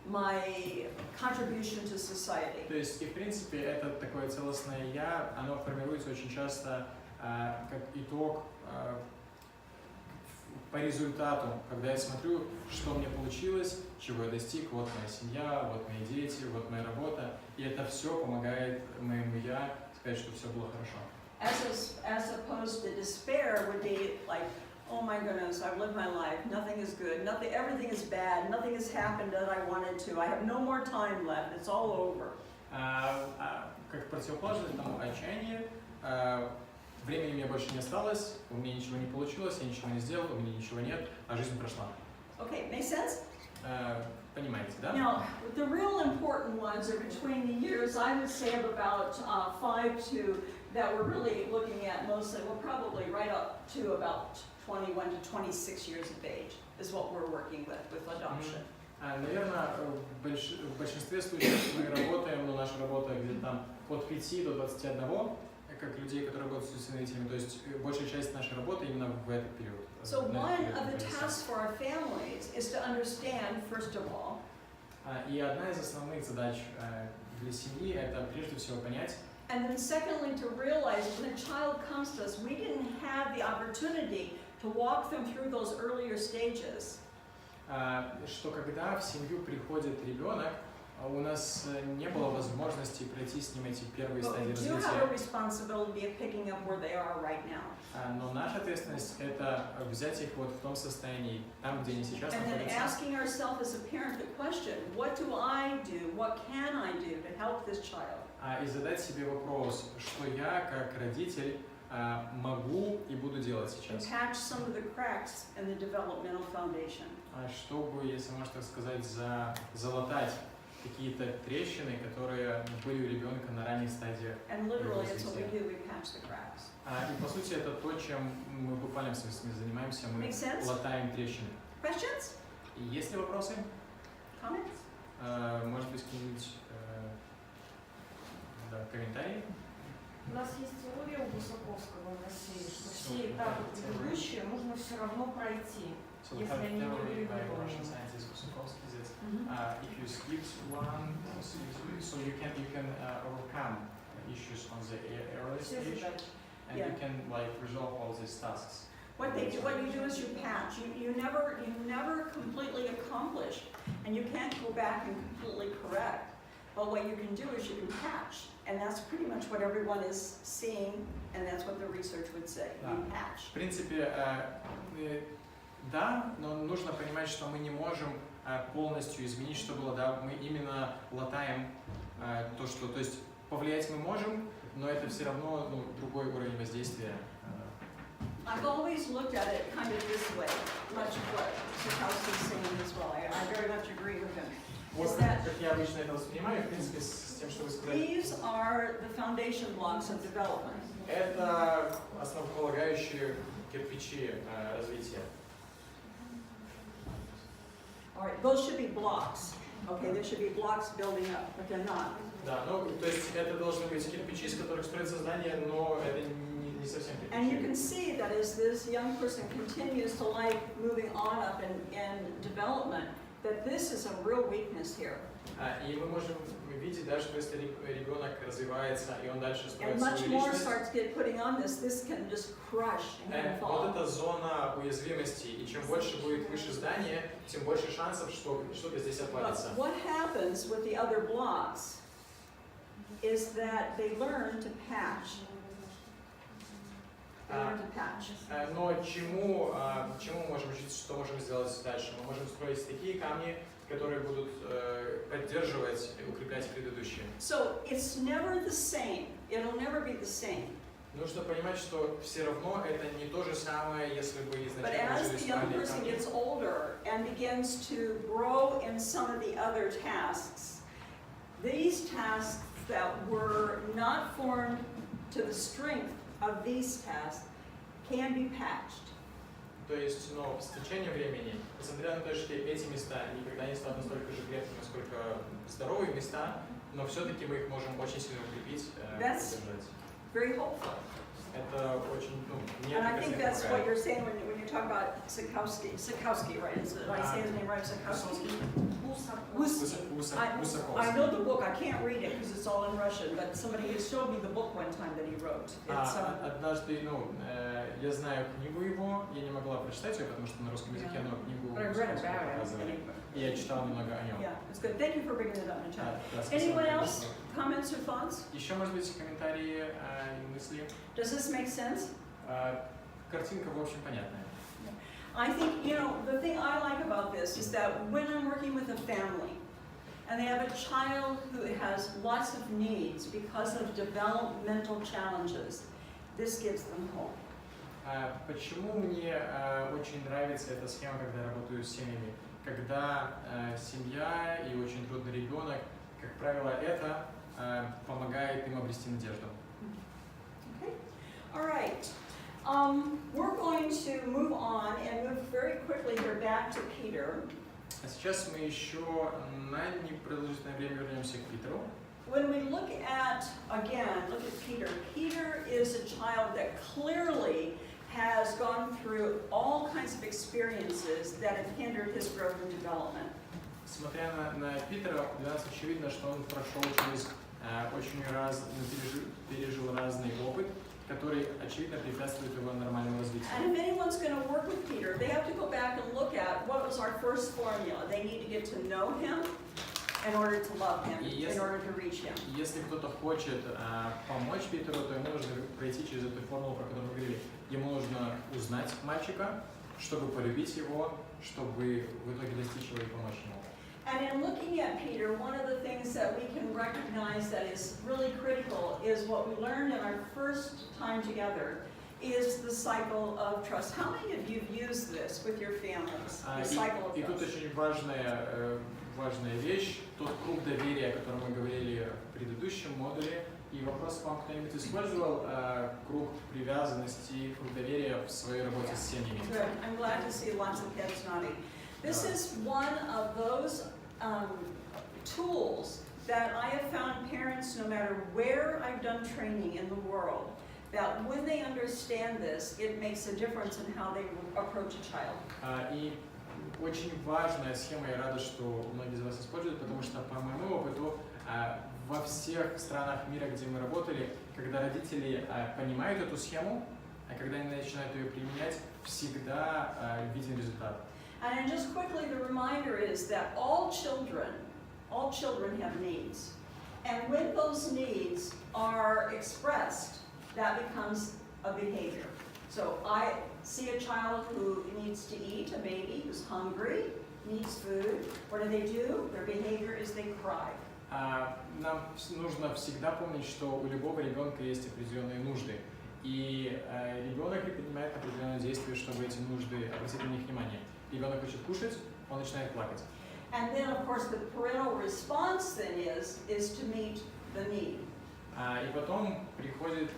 my contribution to society. То есть, и в принципе, это такое целостное «я», оно формируется очень часто как итог по результату, когда я смотрю, что мне получилось, чего я достиг, вот моя семья, вот мои дети, вот моя работа, и это все помогает моему «я» сказать, что все было хорошо. As opposed to despair would be like, oh my goodness, I've lived my life, nothing is good, everything is bad, nothing has happened that I wanted to, I have no more time left, it's all over. Как противоположность тому отчаянию, времени у меня больше не осталось, у меня ничего не получилось, я ничего не сделал, у меня ничего нет, а жизнь прошла. Okay, make sense? Понимаете, да? Now, the real important ones are between the years, I would say, of about 5 to, that we're really looking at mostly, we're probably right up to about 21 to 26 years of age is what we're working with adoption. Наверное, в большинстве случаев мы работаем, но наша работа где-то там от 5 до 21, как людей, которые работают с усыновителями, то есть большая часть нашей работы именно в этот период. So one of the tasks for our families is to understand, first of all, И одна из основных задач для семьи это прежде всего понять, and then secondly to realize when a child comes to us, we didn't have the opportunity to walk them through those earlier stages. что когда в семью приходит ребенок, у нас не было возможности пройти с ним эти первые But стадии we do have a развития. responsibility of picking up where they are right now. Но наша ответственность это взять их вот в том состоянии, там, где они сейчас And then находятся. asking ourselves as a parent the question, what do I do, what can I do to help this child? И задать себе вопрос, что я как родитель могу и буду делать And сейчас. patch some of the cracks in the developmental foundation. Чтобы, если можно так сказать, залатать какие-то трещины, которые были у ребенка на ранних стадиях. And literally, that's what we do, we patch the cracks. И по сути это то, чем мы в буквальном смысле занимаемся, мы Make sense? латаем трещины. Questions? И есть ли вопросы? Comments? Может быть, какие-нибудь комментарии? У нас есть теория у Высоковского в России, что все этапы предыдущие нужно все равно пройти. So we Если have a они не theory by урегулированы. Russian scientist Vysochovsky that if you skip one, so you can overcome issues on the early Все stage, задачи. and Yeah. you can like resolve all these tasks. What you do is you patch. You never completely accomplish, and you can't go back and completely correct. But what you can do is you can patch, and that's pretty much what everyone is seeing, and that's what the research would say. You patch. В принципе, да, но нужно понимать, что мы не можем полностью изменить, что было, да, мы именно латаем то, что, то есть повлиять мы можем, но это все равно другой уровень воздействия. I've always looked at it kind of this way, much what Sikowski's saying as well. I very much agree with him. Вот Is that- как я обычно это воспринимаю, в принципе, с тем, что вы сказали. These are the foundation blocks of development. Это основополагающие кирпичи развития. All right, those should be blocks. Okay, there should be blocks building up, but they're not. Да, ну, то есть это должны быть кирпичи, из которых строится здание, но это не совсем And you кирпичи. can see that as this young person continues to like moving on up in development, that this is a real weakness here. И мы можем видеть, да, что если ребенок развивается, и он дальше строит And much свою more личность, starts putting on this can just crush and вот fall. эта зона уязвимости, и чем больше будет выше здание, тем больше шансов, что что-то здесь отвалится. But what happens with the other blocks is that they learn to patch. They learn to patch. Но чему мы можем учиться, что можем сделать дальше? Мы можем строить такие камни, которые будут поддерживать и укреплять предыдущие. So it's never the same. It'll never be the same. Нужно понимать, что все равно это не то же самое, если бы But изначально as жили the young спальные person камни. gets older and begins to grow in some of the other tasks, these tasks that were not formed to the strength of these tasks can be patched. То есть, но с течением времени, несмотря на то, что эти места никогда не станут настолько же крепкими, насколько здоровые места, но все-таки мы их можем очень сильно укрепить, That's- поддержать. Very hopeful. Это очень, мне And I это think всем that's what помогает. you're saying when you talk about Sikowski, right? Did I say his name right, Sikowski? I know the book, I can't read it because it's all in Russian, but somebody has showed me the book one time that he wrote. It's, Однажды, я знаю книгу его, я не могла прочитать ее, потому что на русском языке, но книгу but I read Высоковского about it показывали. anyway. И я читал немного о нем. Yeah, it's good. Thank you for bringing it up, Michelle. Да, Anyone спасибо. else? comments or thoughts? Еще, может быть, комментарии и мысли. Does this make sense? Картинка, в общем, понятная. I think, the thing I like about this is that when I'm working with a family and they have a child who has lots of needs because of developmental challenges, this gives them hope. Почему мне очень нравится эта схема, когда я работаю с семьями? Когда семья и очень трудный ребенок, как правило, это помогает им обрести надежду. Okay. All right. We're going to move on and move very quickly here back to Peter. А сейчас мы еще на непродолжительное время вернемся к Питеру. When we look at Peter, Peter is a child that clearly has gone through all kinds of experiences that have hindered his growth and development. Смотря на Питера, для нас очевидно, что он прошел через пережил разный опыт, который, очевидно, препятствует его нормальному развитию. And if anyone's going to work with Peter, they have to go back and look at what was our first formula. They need to get to know him in order to love him, in order to reach him. Если кто-то хочет помочь Питеру, то ему нужно пройти через эту формулу, про которую мы говорили. Ему нужно узнать мальчика, чтобы полюбить его, чтобы в итоге достичь его и помочь ему. And in looking at Peter, one of the things that we can recognize that is really critical is what we learned in our first time together is the cycle of trust. How many of you have used this with your families? The cycle of И тут trust. очень важная вещь, тот круг доверия, о котором мы говорили в предыдущем модуле. И вопрос к вам, кто-нибудь использовал круг привязанности, круг доверия в своей работе с семьями? Good. I'm glad to see lots of heads nodding. This is one of those tools that I have found parents, no matter where I've done training in the world, that when they understand this, it makes a difference in how they approach a child. И очень важная схема, я рада, что многие из вас используют, потому что по моему опыту во всех странах мира, где мы работали, когда родители понимают эту схему, а когда они начинают ее применять, всегда виден результат. And just quickly, the reminder is that all children have needs. And when those needs are expressed, that becomes a behavior. So I see a child who needs to eat, a baby who's hungry, needs food. What do? Their behavior is they cry. Нам нужно всегда помнить, что у любого ребенка есть определенные нужды. И ребенок предпринимает определенные действия, чтобы эти нужды обратить на них внимание. Ребенок хочет кушать, он начинает плакать. And then, of course, the parental response then is to meet the need. И потом приходит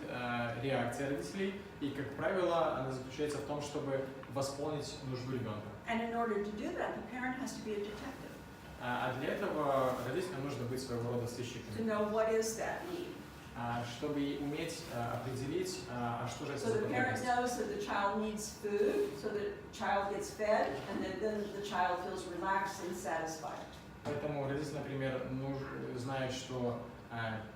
реакция родителей, и, как правило, она заключается в том, чтобы восполнить нужду ребенка. And in order to do that, the parent has to be a detective. А для этого родителям нужно быть своего рода To сыщиками, know what is that need. чтобы уметь определить, что же это So за the parent потребность. knows that the child needs food, so the child gets fed, and then the child feels relaxed and satisfied. Поэтому родитель, например, знает, что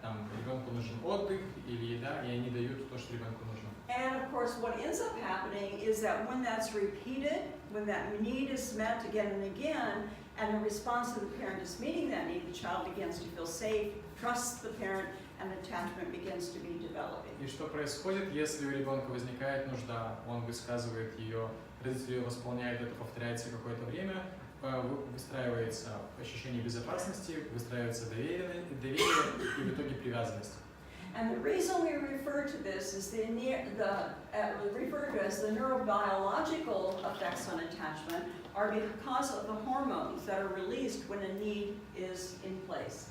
там ребенку нужен отдых или еда, и они дают то, что ребенку нужно. And of course, what ends up happening is that when that's repeated, when that need is met again and again, and the response of the parent is meeting that need, the child begins to feel safe, trusts the parent, and attachment begins to be developing. И что происходит, если у ребенка возникает нужда, он высказывает ее, родители ее восполняют, это повторяется какое-то время, выстраивается ощущение безопасности, выстраивается доверие и в итоге привязанность. And the reason we refer to this is referred to as the neurobiological effects on attachment are because of the hormones that are released when a need is in place.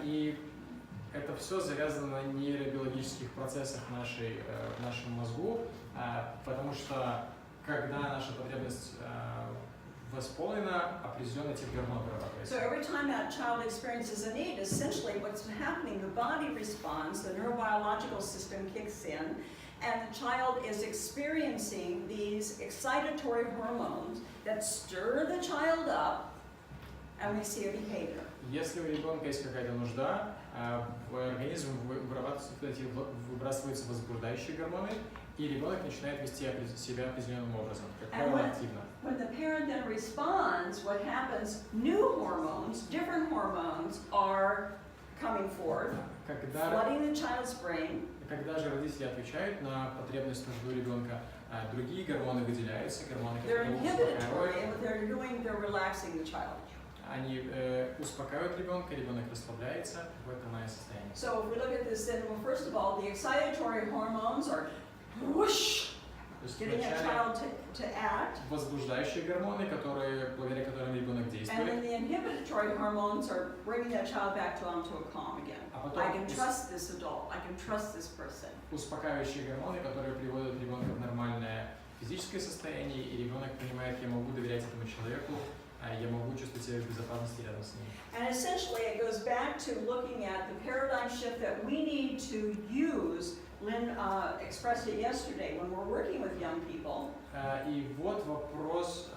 И это все завязано на нейробиологических процессах в нашем мозгу, потому что когда наша потребность восполнена, определенный тип гормонов вырабатывается. So every time that child experiences a need, essentially what's happening, the body responds, the neurobiological system kicks in, and the child is experiencing these excitatory hormones that stir the child up, and we see a behavior. Если у ребенка есть какая-то нужда, в организм выбрасываются возбуждающие гормоны, и ребенок начинает вести себя определенным образом, как правило, активно. When the parent then responds, what happens, new hormones, different hormones are coming forth, Когда, flooding the child's brain, когда же родители отвечают на потребность нужду ребенка, другие гормоны выделяются, гормоны, they're которые inhibitory, успокаивают. and what they're doing, they're relaxing the child. Они успокаивают ребенка, ребенок расслабляется в это мое состояние. So if we look at this, then, well, first of all, the excitatory hormones are whoosh, То есть getting a вначале child to act, возбуждающие гормоны, благодаря которым ребенок and действует, then the inhibitory hormones are bringing that child back onto a calm again. а потом I can trust this adult, I can trust this person. успокаивающие гормоны, которые приводят ребенка в нормальное физическое состояние, и ребенок понимает, я могу доверять этому человеку, я могу чувствовать себя в безопасности рядом с ним. And essentially it goes back to looking at the paradigm shift that we need to use. Lynn expressed it yesterday when we're working with young people. И вот вопрос,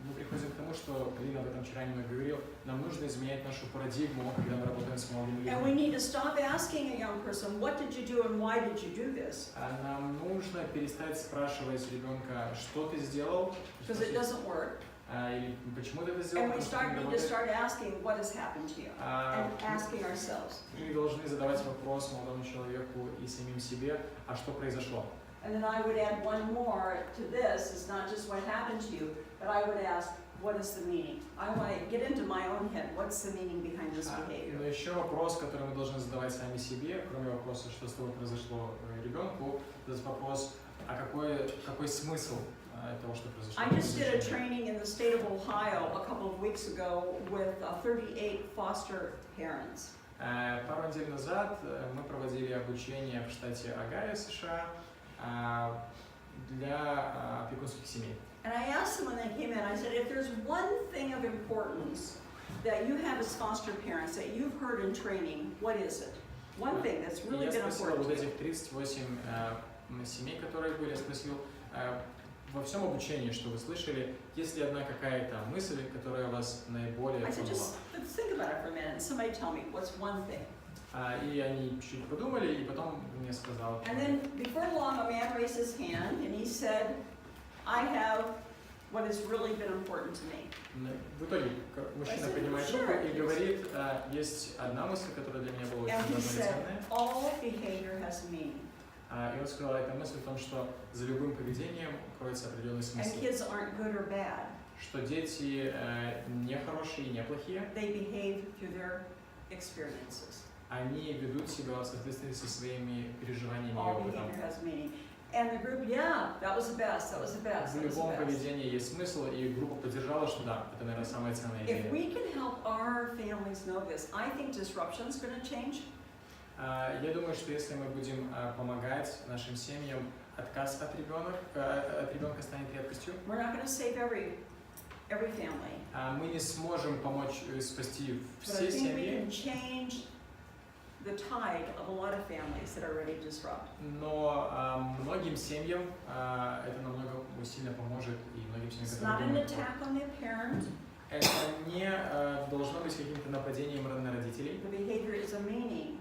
мы приходим к тому, что Лина об этом вчера немного говорил, нам нужно изменять нашу парадигму, когда мы работаем с молодыми And we людьми. need to stop asking a young person, what did you do and why did you do this? Нам нужно перестать спрашивать ребенка, что ты сделал, Because it doesn't work. или почему ты это сделал, And we потому что это не need to работает. start asking what has happened to you and asking ourselves. Мы должны задавать вопрос молодому человеку и самим себе, а что произошло? And then I would add one more to this, it's not just what happened to you, but I would ask, what is the meaning? I want to get into my own head, what's the meaning behind this Но behavior? еще вопрос, который мы должны задавать сами себе, кроме вопроса, что с тобой произошло ребенку, это вопрос, а какой смысл того, что произошло? I just did a training in the state of Ohio a couple of weeks ago with 38 foster parents. Пару недель назад мы проводили обучение в штате Огайо, США, для опекунских семей. And I asked them when they came in, I said, if there's one thing of importance that you have as foster parents that you've heard in training, what is it? One thing that's really Я been спросил important вот to you. этих 38 семей, которые были, я спросил, во всем обучении, что вы слышали, есть ли одна какая-то мысль, которая вас наиболее I said, помогла? just think about it for a minute and somebody tell me, what's one thing? И они чуть подумали, и потом мне сказал. And then before long, a man raised his hand and he said, I have what has really been important to me. В итоге мужчина поднимает руку и говорит, есть одна мысль, которая для меня была And очень he said, важная. all behavior has meaning. И он сказал, эта мысль в том, что за любым поведением кроется определенный And смысл. kids aren't good or bad. Что дети не хорошие и не плохие, They behave through their experiences. они ведут себя в соответствии со своими переживаниями и All опытом. behavior has meaning. And the group, yeah, that was the best, that was the best, В that was the любом best. поведении есть смысл, и группа поддержала, что да, это, наверное, самая ценная If идея. we can help our families know this, I think disruption's going to change. Я думаю, что если мы будем помогать нашим семьям, отказ от ребенка станет редкостью. We're not going to save every family. Мы не сможем помочь спасти But I все think we семьи, can change the tide of a lot of families that are ready to disrupt. но многим семьям это намного сильно поможет, и многим семьям, It's not которые an думают, attack on the parent. это не должно быть каким-то нападением на родителей. The behavior is a meaning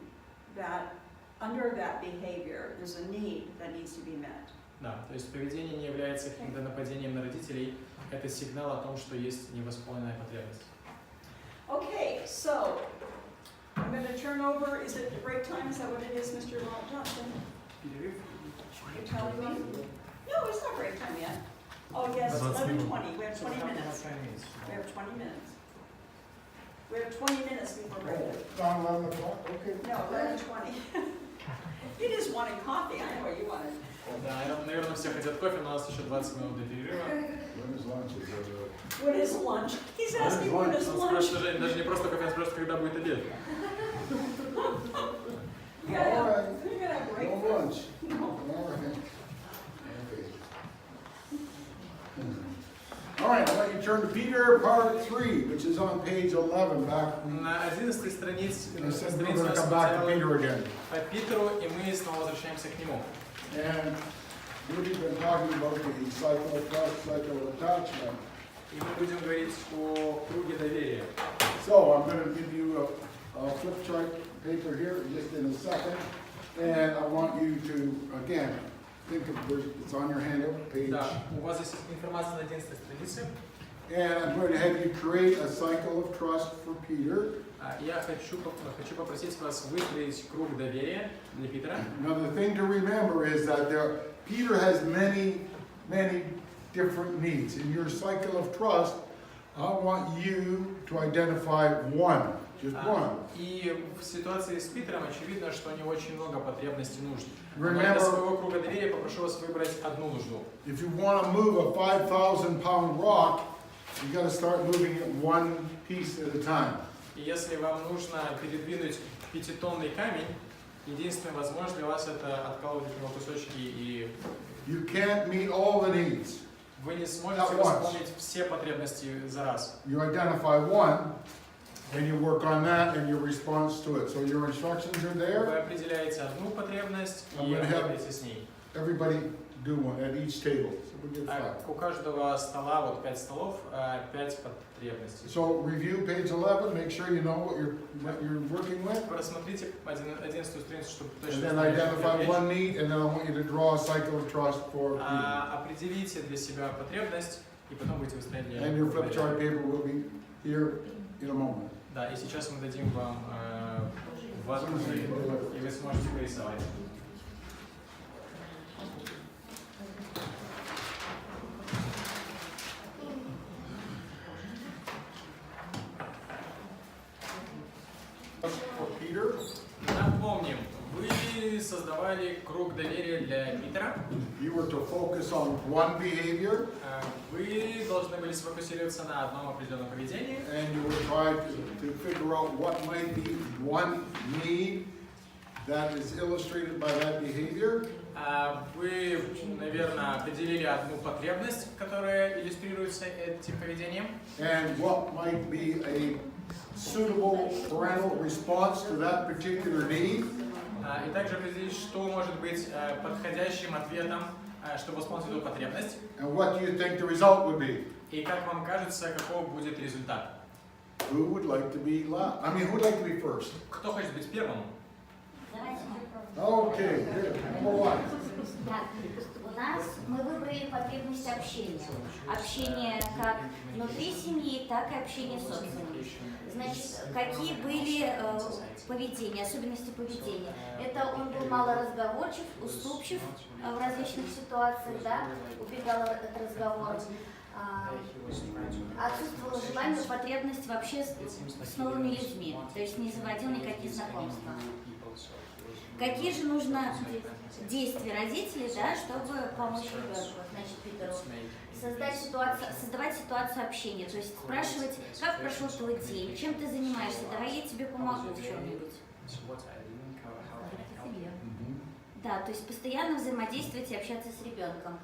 that under that behavior, there's a need that needs to be met. Да, то есть поведение не является каким-то нападением на родителей, это сигнал о том, что есть невосполненная потребность. Okay, so I'm going to turn over. Is it break time? Is that what it is, Mr. Johnson? Перерыв. You're telling me? No, it's not break time yet. Oh, yes, 11:20. We have 20 minutes. We have 20 minutes. We have 20 minutes before break time. Down 11 o'clock, okay. No, 11:20. You just wanted coffee. I know what you wanted. Да, наверное, все хотят кофе, но у нас еще 20 минут до перерыва. When is lunch? Is it, What is lunch? He's asking when is Он lunch. спрашивает, Жень, даже не просто кофе, он спрашивает, когда будет обед. You gotta All right. have, you gotta have no breakfast. lunch? No. All right. Okay. All right, I'd like you to turn to Peter, part 3, which is on page 11, back. На 11 странице I said we're going to come back to Peter again. по Питеру, и мы снова возвращаемся к нему. And we've been talking about the psycho-attachment. И мы будем говорить о круге доверия. So I'm going to give you a flip chart paper here just in a second. And I want you to, again, think of, it's on your handout, page. Да, у вас здесь информация на 11 странице. And I'm going to have you create a cycle of trust for Peter. Я хочу попросить вас выстроить круг доверия для Питера. Now the thing to remember is that Peter has many different needs. In your cycle of trust, I want you to identify one, just one. И в ситуации с Питером очевидно, что у него очень много потребностей и нужд. Remember- Для своего круга доверия попрошу вас выбрать одну нужду. If you want to move a 5,000-pound rock, you got to start moving it one piece at a time. И если вам нужно передвинуть 5-тонный камень, единственное возможно для вас это откалывать от него кусочки, и You can't meet all the needs. вы не сможете At once. восполнить все потребности за раз. You identify one, and you work on that and your response to it. So your instructions are Вы there. определяете одну потребность I'm и gonna have- работаете с ней. Everybody do one at each table. So we get 5. У каждого стола, вот 5 столов, 5 потребностей. So review page 11, make sure you know what you're working with. Просмотрите 11 страницу, чтобы And точно then знать, что identify речь. one need, and then I want you to draw a cycle of trust for Peter. Определите для себя потребность, и потом будете выстраивать для And your flip chart paper will be here in a moment. Да, и сейчас мы дадим вам возможность, и вы сможете порисовать. For Peter, Напомним, вы создавали круг доверия для Питера. you were to focus on one behavior, Вы должны были сфокусироваться на одном определенном поведении. and you would try to figure out what might be one need that is illustrated by that behavior. Вы, наверное, определили одну потребность, которая иллюстрируется этим поведением. And what might be a suitable parental response to that particular need. И также определить, что может быть подходящим ответом, чтобы восполнить эту потребность. And what do you think the result would be? И как вам кажется, каков будет результат? Who would like to be last? I mean, who would like to be first? Кто хочет быть первым? Okay, here, number one. Так, у нас мы выбрали потребность общения. Общение как внутри семьи, так и общение с социумом. Значит, какие были поведения, особенности поведения? Это он был малоразговорчив, уступчив в различных ситуациях, да, убегал от разговора. Отсутствовало желание, потребность вообще с новыми людьми, то есть не заводил никаких знакомств. Какие же нужно действия родителей, да, чтобы помочь ребенку, значит, Питеру? Создавать ситуацию общения, то есть спрашивать, как прошел твой день, чем ты занимаешься, давай я тебе помогу в чем-нибудь. Да, то есть постоянно взаимодействовать и общаться с ребенком.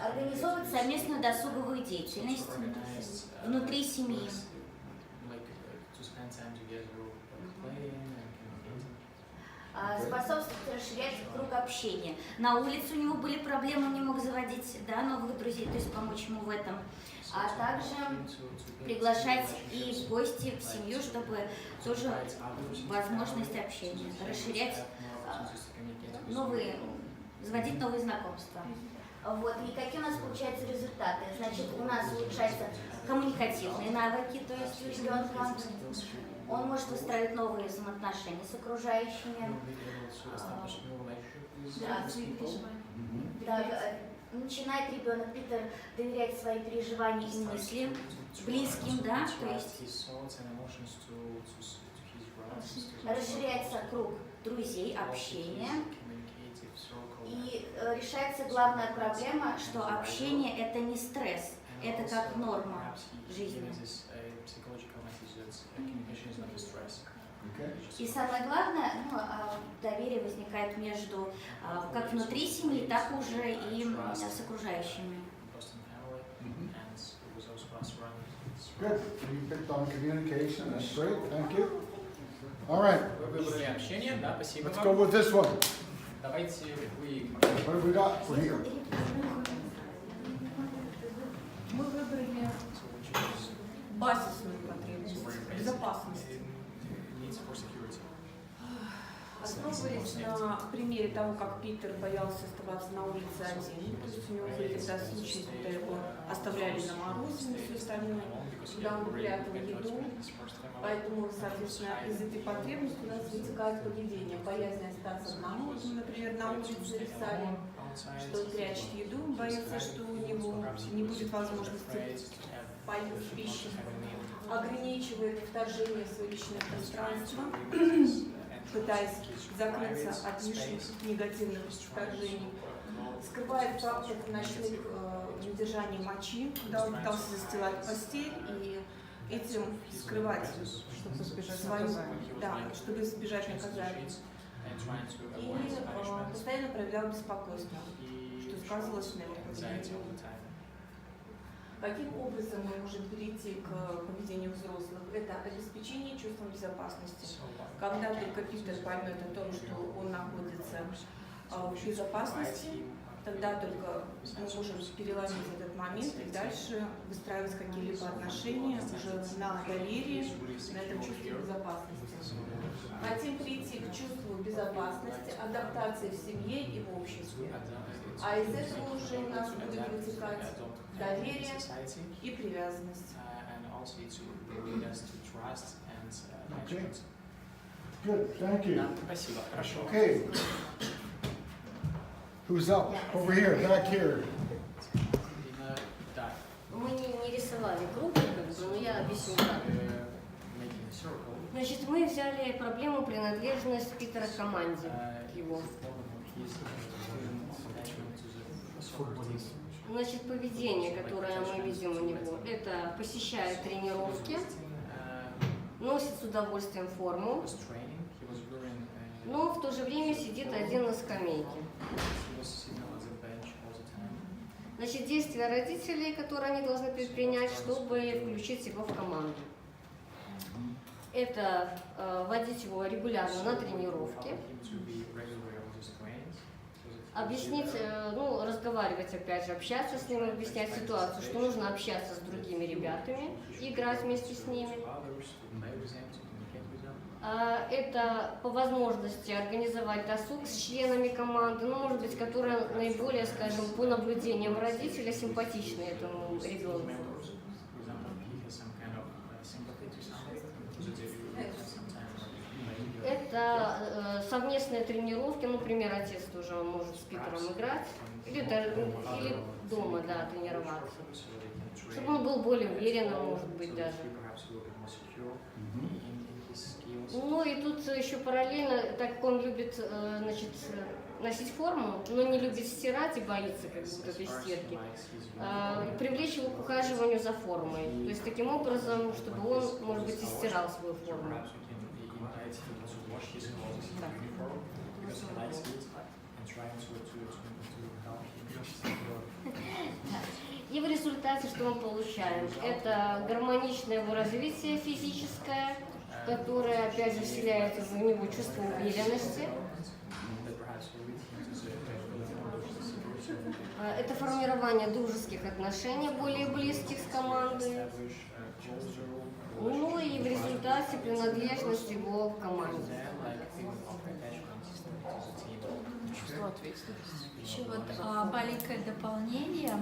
Организовывать совместную досуговую деятельность внутри семьи. Способствовать расширять круг общения. На улице у него были проблемы, он не мог заводить, да, новых друзей, то есть помочь ему в этом. А также приглашать и в гости в семью, чтобы тоже возможность общения, расширять заводить новые знакомства. Вот. И какие у нас получаются результаты? Значит, у нас улучшаются коммуникативные навыки, то есть у ребенка он может выстраивать новые взаимоотношения с окружающими. Да, начинает ребенок, Питер, доверять свои переживания и мысли близким, да, то есть расширяется круг друзей, общения. И решается главная проблема, что общение это не стресс, это как норма жизни. И самое главное, доверие возникает между как внутри семьи, так уже и с окружающими. Good. You picked on communication. That's great. Thank you. All right. Вы выбрали общение, да, спасибо Let's go вам. with this one. Давайте вы... What have we got for here? Мы выбрали базисную потребность, безопасность. Основывались на примере того, как Питер боялся оставаться на улице один. То есть у него были тогда случаи, когда его оставляли на морозе, на все остальное, когда он прятал еду. Поэтому, соответственно, из этой потребности у нас вытекает поведение. Боязнь остаться одному. Например, на улице рисали, что он прячет еду, боится, что у него не будет возможности поесть пищу. Ограничивает вторжение в свое личное пространство, пытаясь закрыться от лишних негативных вторжений. Скрывает факты ночных недержаний мочи, когда он пытался застилать постель и этим скрывать Чтобы избежать свою, наказания. да, чтобы избежать наказания. И постоянно проявлял беспокойство, что сказывалось на его поведении. Каким образом мы можем перейти к поведению взрослых? Это обеспечение чувством безопасности. Когда только Питер поймет о том, что он находится в безопасности, тогда только мы можем переломить этот момент и дальше выстраивать какие-либо отношения уже на доверии, на этом чувстве безопасности. Хотим прийти к чувству безопасности, адаптации в семье и в обществе. А из этого уже у нас будет вытекать доверие и привязанность. Okay. Good, thank you. Да, спасибо, хорошо. Okay. Who's up? Over here, back here. Да. Мы не рисовали круг, как бы, но я объясню как. Значит, мы взяли проблему принадлежность Питера к команде его. Значит, поведение, которое мы видим у него, это посещает тренировки, носит с удовольствием форму, но в то же время сидит один на скамейке. Значит, действия родителей, которые они должны предпринять, чтобы включить его в команду. Это водить его регулярно на тренировки, объяснить, ну, разговаривать опять же, общаться с ним, объяснять ситуацию, что нужно общаться с другими ребятами, играть вместе с ними. Это по возможности организовать досуг с членами команды, ну, может быть, которые наиболее, скажем, по наблюдениям родителя симпатичны этому ребенку. Это совместные тренировки, например, отец тоже может с Питером играть, или дома, да, тренироваться, чтобы он был более уверенным, может быть, даже. Ну и тут еще параллельно, так как он любит, значит, носить форму, но не любит стирать и боится как будто этой стирки, привлечь его к ухаживанию за формой. То есть таким образом, чтобы он, может быть, и стирал свою форму. И в результате что мы получаем? Это гармоничное его развитие физическое, которое опять же вселяет в него чувство уверенности. Это формирование дружеских отношений, более близких с командой. Ну и в результате принадлежность его к команде. Чувство ответственности. Еще вот маленькое дополнение.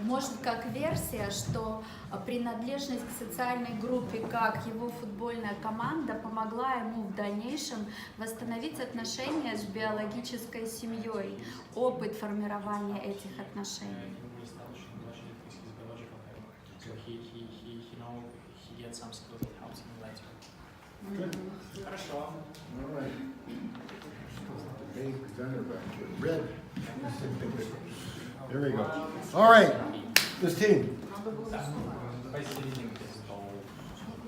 Может, как версия, что принадлежность к социальной группе, как его футбольная команда, помогла ему в дальнейшем восстановить отношения с биологической семьей, опыт формирования этих отношений. Хорошо. All right. Big presenter back here. Red. There we go. All right, Christine.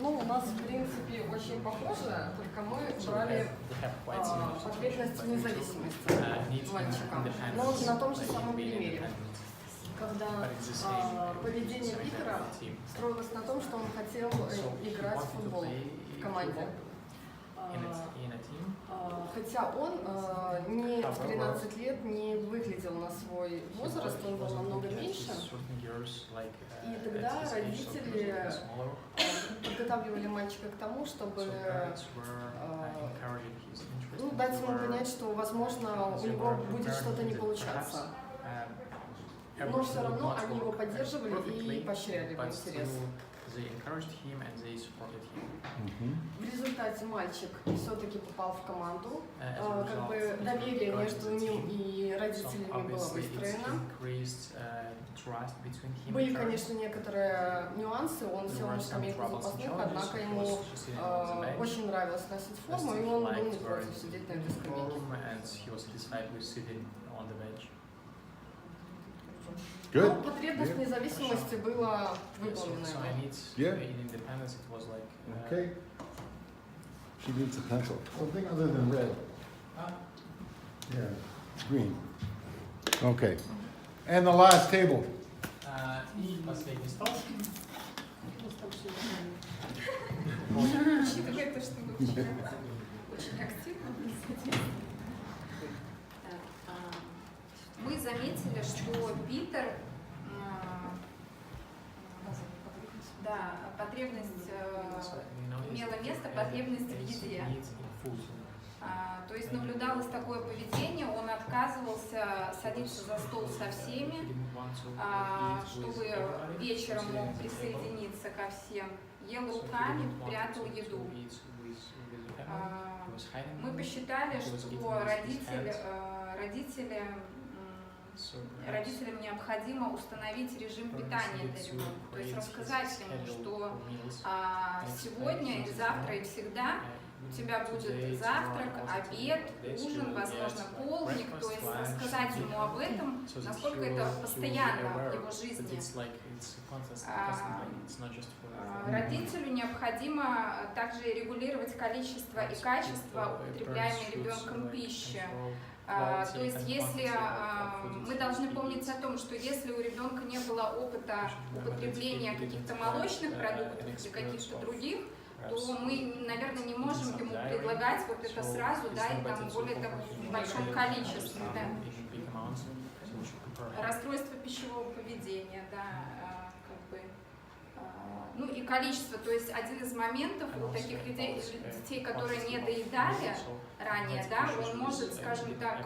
Ну, у нас, в принципе, очень похоже, только мы брали потребность в независимости мальчика. Но на том же самом примере, когда поведение Питера строилось на том, что он хотел играть в футбол в команде. in a team. Хотя он не в 13 лет не выглядел на свой возраст, он был намного меньше. И тогда родители подготавливали мальчика к тому, чтобы дать ему понять, что, возможно, у него будет что-то не получаться. Но все равно они его поддерживали и поощряли его интерес. В результате мальчик все-таки попал в команду, как бы доверие между ним и родителями было выстроено. Были, конечно, некоторые нюансы, он сел на скамейку запасных, однако ему очень нравилось носить форму, и он был не против сидеть на этой скамейке. Good. Ну, потребность в независимости была выполнена. Okay. She needs a pencil. Something other than red. Yeah, green. Okay. And the last table. И последний стол. Учитывая то, что вы очень активно мы заметили, что Питер, да, потребность имела место, потребность в еде. То есть наблюдалось такое поведение, он отказывался садиться за стол со всеми, чтобы вечером мог присоединиться ко всем, ел руками, прятал еду. Мы посчитали, что родителям необходимо установить режим питания для ребенка, то есть рассказать ему, что сегодня и завтра и всегда у тебя будет завтрак, обед, ужин, возможно, полдник, то есть рассказать ему об этом, насколько это постоянно в его жизни. Родителю необходимо также регулировать количество и качество употребляемой ребенком пищи. То есть, если мы должны помнить о том, что если у ребенка не было опыта употребления каких-то молочных продуктов или каких-то других, то мы, наверное, не можем ему предлагать вот это сразу, да, и там более того в большом количестве, да. Расстройство пищевого поведения, да, как бы. Ну и количество, то есть один из моментов у таких детей, которые не доедали ранее, да, он может, скажем так,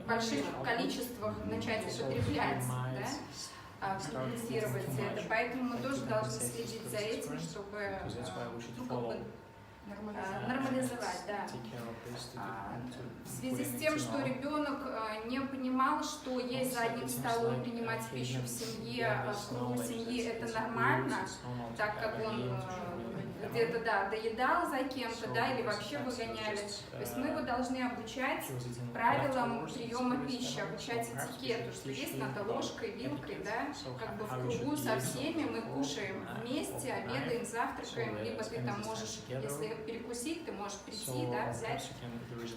в больших количествах начать употреблять, да, компенсировать это. Поэтому мы тоже должны следить за этим, чтобы нормализовать, да. В связи с тем, что ребенок не понимал, что есть за одним столом принимать пищу в семье, в кругу семьи это нормально, так как он где-то, да, доедал за кем-то, да, или вообще выгоняли. То есть мы его должны обучать правилам приема пищи, обучать этикету, что есть надо ложкой, вилкой, да, как бы в кругу со всеми мы кушаем вместе, обедаем, завтракаем, либо ты там можешь, если перекусить, ты можешь прийти, да, взять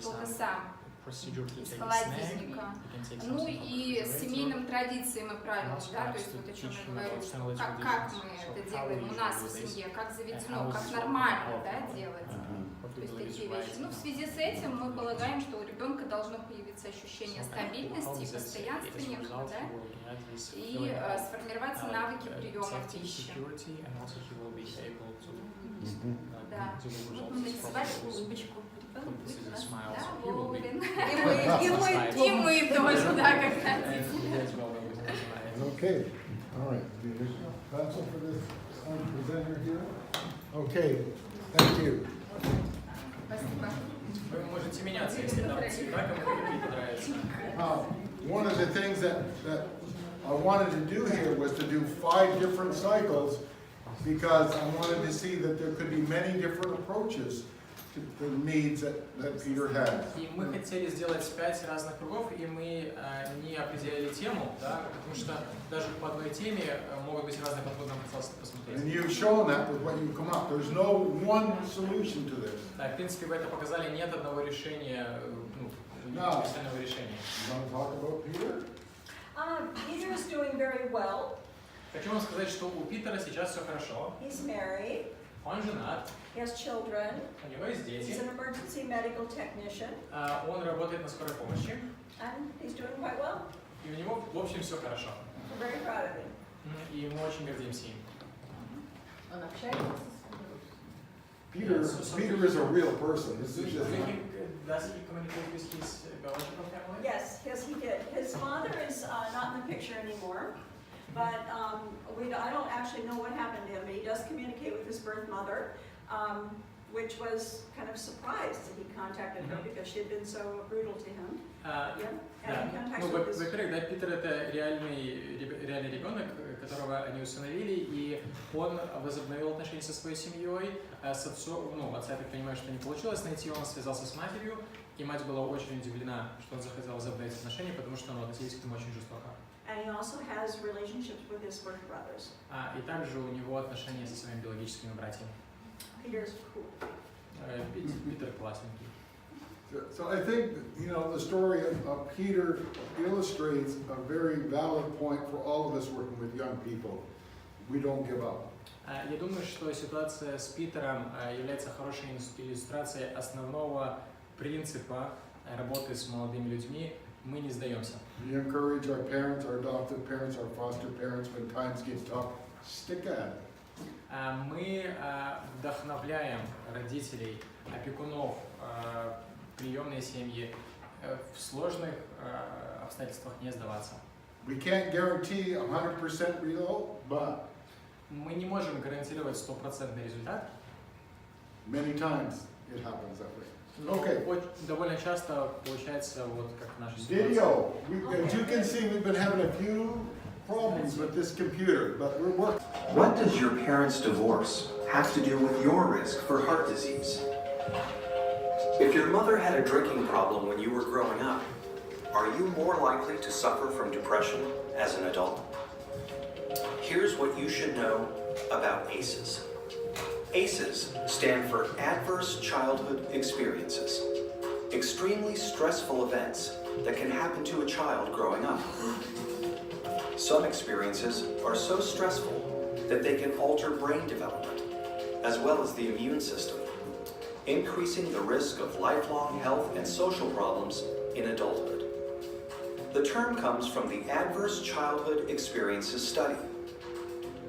что-то сам из холодильника. Ну и с семейным традициям и правилам, да, то есть вот о чем я говорю, что как мы это делаем у нас в семье, как заведено, как нормально, да, делать. То есть такие вещи. Ну, в связи с этим мы полагаем, что у ребенка должно появиться ощущение стабильности и постоянства некого, да, и сформироваться навыки приема пищи. Да. Вот мы нарисовали улыбочку. Ребенок будет у нас доволен. И мы тоже, да, как родители. Okay, all right. Pencil for this presenter here? Okay, thank you. Спасибо. Вы можете меняться, если там цвета кому-то не понравится. One of the things that I wanted to do here was to do 5 different cycles because I wanted to see that there could be many different approaches to the needs that Peter had. И мы хотели сделать 5 разных кругов, и мы не определили тему, да, потому что даже по одной теме могут быть разные подходы, нам хотелось посмотреть. And you've shown that with what you come up. There's no one solution to this. Да, в принципе, вы это показали, нет одного решения, универсального решения. You want to talk about Peter? Peter is doing very well. Хочу вам сказать, что у Питера сейчас все хорошо. He's married. Он женат, he has children, у него есть he's дети, an emergency medical technician, он работает на скорой помощи, and he's doing quite well. и у него, в общем, все хорошо. We're very proud of him. И мы очень гордимся им. Он общается Peter is a real person. This Does is just he communicate with his biological family? Yes, he did. His father is not in the picture anymore, but I don't actually know what happened to him, but he does communicate with his birth mother, which was kind of surprised that he contacted her because she had been so brutal to him. Да. And he contacts Ну, with his... во-первых, да, Питер это реальный ребенок, которого они усыновили, и он возобновил отношения со своей семьей, с отцом, ну, отца, я так понимаю, что не получилось найти, он связался с матерью, и мать была очень удивлена, что он захотел возобновить отношения, потому что он относился к нему очень жестоко. And he also has relationships with his birth brothers. И также у него отношения со своими биологическими братьями. Peter's cool. Питер классненький. So I think, the story of Peter illustrates a very valid point for all of us working with young people. We don't give up. Я думаю, что ситуация с Питером является хорошей иллюстрацией основного принципа работы с молодыми людьми. Мы не сдаемся. We encourage our parents, our adoptive parents, our foster parents, when times get tough, stick at it. Мы вдохновляем родителей, опекунов, приемные семьи в сложных обстоятельствах не сдаваться. We can't guarantee 100% result, but Мы не можем гарантировать стопроцентный результат. many times it happens that way. Но довольно часто получается вот как в нашей ситуации. Video. As you can see, we've been having a few problems with this computer, but we're working. What does your parents' divorce have to do with your risk for heart disease? If your mother had a drinking problem when you were growing up, are you more likely to suffer from depression as an adult? Here's what you should know about ACEs. ACEs stand for Adverse Childhood Experiences, extremely stressful events that can happen to a child growing up. Some experiences are so stressful that they can alter brain development, as well as the immune system, increasing the risk of lifelong health and social problems in adulthood. The term comes from the Adverse Childhood Experiences Study,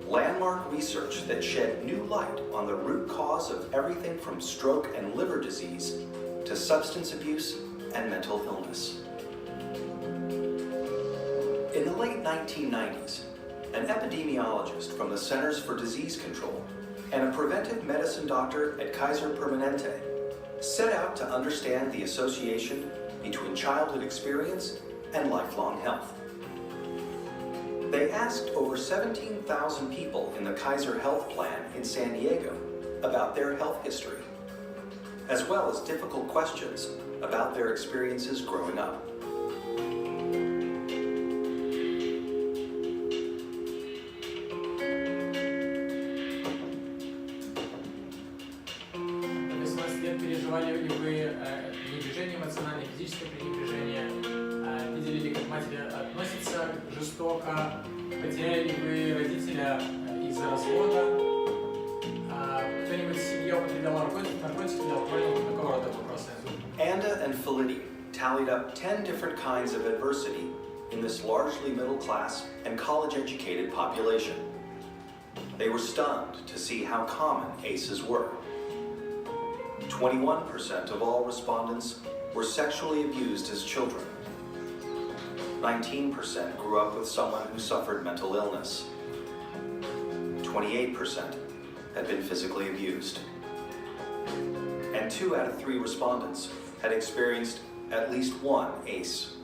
landmark research that shed new light on the root cause of everything from stroke and liver disease to substance abuse and mental illness. In the late 1990s, an epidemiologist from the Centers for Disease Control and a preventive medicine doctor at Kaiser Permanente set out to understand the association between childhood experience and lifelong health. They asked over 17,000 people in the Kaiser Health Plan in San Diego about their health history, as well as difficult questions about their experiences growing up. Переживали ли вы пренебрежение эмоциональное, физическое пренебрежение? Видели ли, как матери относятся жестоко? Потеряли ли вы родителя из-за развода? Кто-нибудь из семьи употреблял наркотики или алкоголь? Такого рода вопросы. Anda and Felidi tallied up 10 different kinds of adversity in this largely middle-class and college-educated population. They were stunned to see how common ACEs were. 21% of all respondents were sexually abused as children. 19% grew up with someone who suffered mental illness. 28% had been physically abused. And 2 out of 3 respondents had experienced at least one ACE.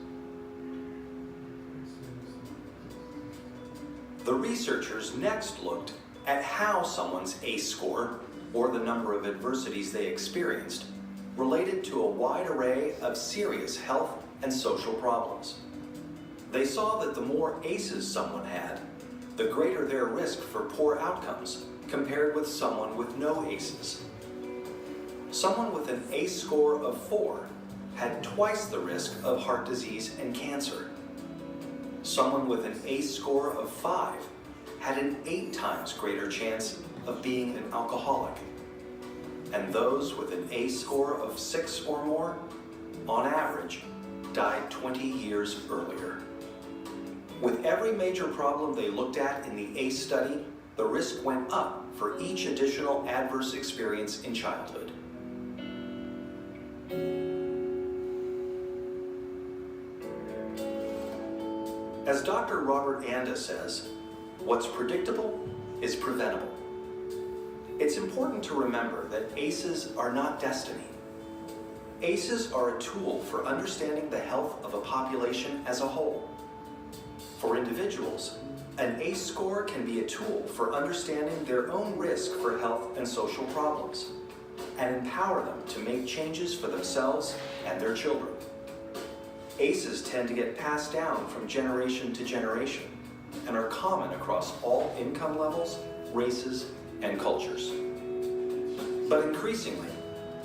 The researchers next looked at how someone's ACE score, or the number of adversities they experienced, related to a wide array of serious health and social problems. They saw that the more ACEs someone had, the greater their risk for poor outcomes compared with someone with no ACEs. Someone with an ACE score of 4 had twice the risk of heart disease and cancer. Someone with an ACE score of 5 had an 8 times greater chance of being an alcoholic. And those with an ACE score of 6 or more, on average, died 20 years earlier. With every major problem they looked at in the ACE study, the risk went up for each additional adverse experience in childhood. As Dr. Robert Anda says, what's predictable is preventable. It's important to remember that ACEs are not destiny. ACEs are a tool for understanding the health of a population as a whole. For individuals, an ACE score can be a tool for understanding their own risk for health and social problems, and empower them to make changes for themselves and their children. ACEs tend to get passed down from generation to generation and are common across all income levels, races, and cultures. But increasingly,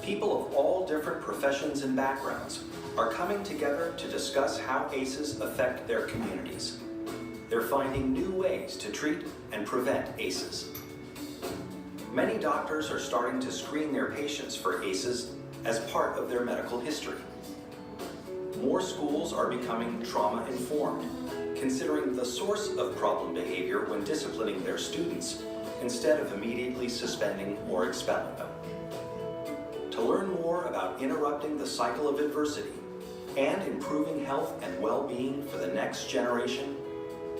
people of all different professions and backgrounds are coming together to discuss how ACEs affect their communities. They're finding new ways to treat and prevent ACEs. Many doctors are starting to screen their patients for ACEs as part of their medical history. More schools are becoming trauma-informed, considering the source of problem behavior when disciplining their students, instead of immediately suspending or expelling them. To learn more about interrupting the cycle of adversity and improving health and well-being for the next generation,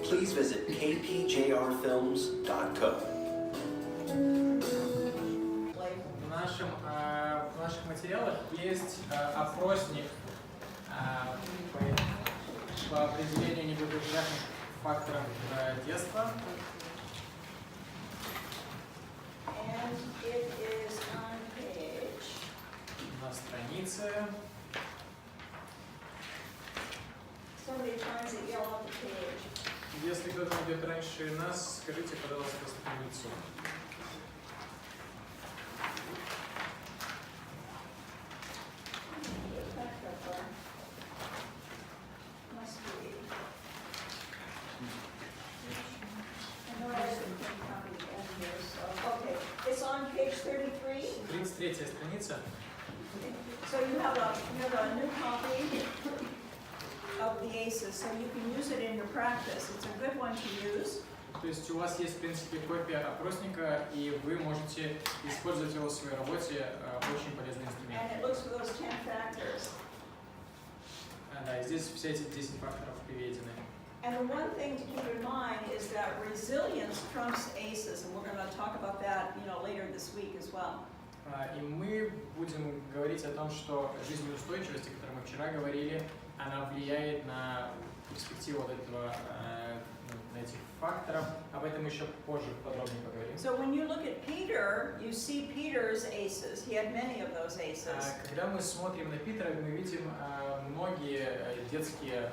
please visit kpjrfilms.co. В наших материалах есть опросник по определению неблагоприятных факторов детства. And it is on page. На странице. Somebody tries to yell off the page. Если кто-то идет раньше нас, скажите, пожалуйста, страницу. Must be. I know I didn't copy the end here, so, okay. It's on page 33. 33-я страница. So you have a new copy of the ACEs, so you can use it in your practice. It's a good one to use. То есть у вас есть, в принципе, копия опросника, и вы можете использовать его в своей работе. Очень полезный инструмент. And it looks for those 10 factors. Да, и здесь все эти 10 факторов приведены. And the one thing to keep in mind is that resilience trumps ACEs, and we're going to talk about that, later this week as well. И мы будем говорить о том, что жизнеустойчивость, о которой мы вчера говорили, она влияет на перспективу этих факторов. Об этом еще позже подробнее поговорим. So when you look at Peter, you see Peter's ACEs. He had many of those ACEs. Когда мы смотрим на Питера, мы видим многие детские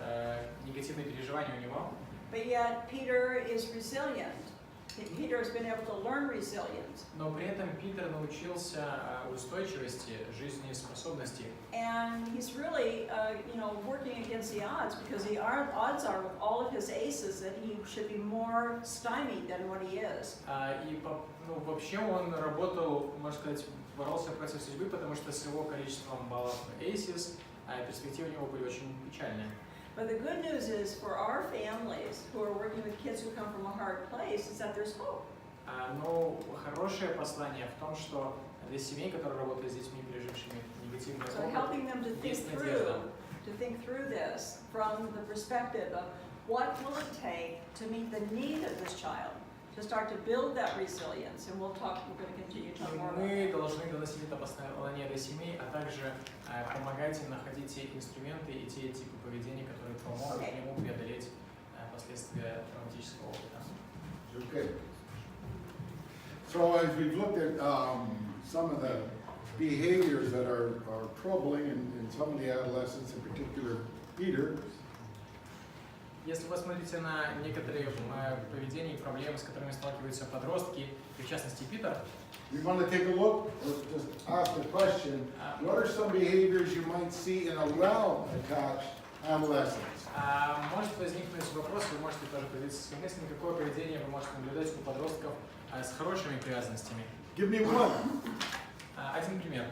негативные переживания у него. But yet Peter is resilient. Peter has been able to learn resilience. Но при этом Питер научился устойчивости, жизнеспособности. And he's really, working against the odds, because the odds are with all of his ACEs that he should be more stymied than what he is. И вообще он работал, можно сказать, боролся против судьбы, потому что с его количеством баллов ACEs перспективы у него были очень печальные. But the good news is for our families who are working with kids who come from a hard place is that there's hope. Но хорошее послание в том, что для семей, которые работают с детьми, пережившими негативный So опыт, helping them to есть надежда. think through this from the perspective of what will it take to meet the need of this child, to start to build that resilience, and we're going to continue to talk more about Мы that. должны доносить это послание до семей, а также помогать им находить те инструменты и те типы поведения, которые помогут ему преодолеть последствия травматического опыта. Okay. So as we've looked at some of the behaviors that are troubling in some of the adolescents, in particular Peter, Если вы посмотрите на некоторые поведения и проблемы, с которыми сталкиваются подростки, и в частности Питер, you want to take a look, or just ask the question, what are some behaviors you might see in a well-attached adolescents? Может возникнуть вопрос, вы можете тоже поделиться своими мыслями, какое поведение вы можете наблюдать у подростков с хорошими привязанностями. Give me one. Один пример.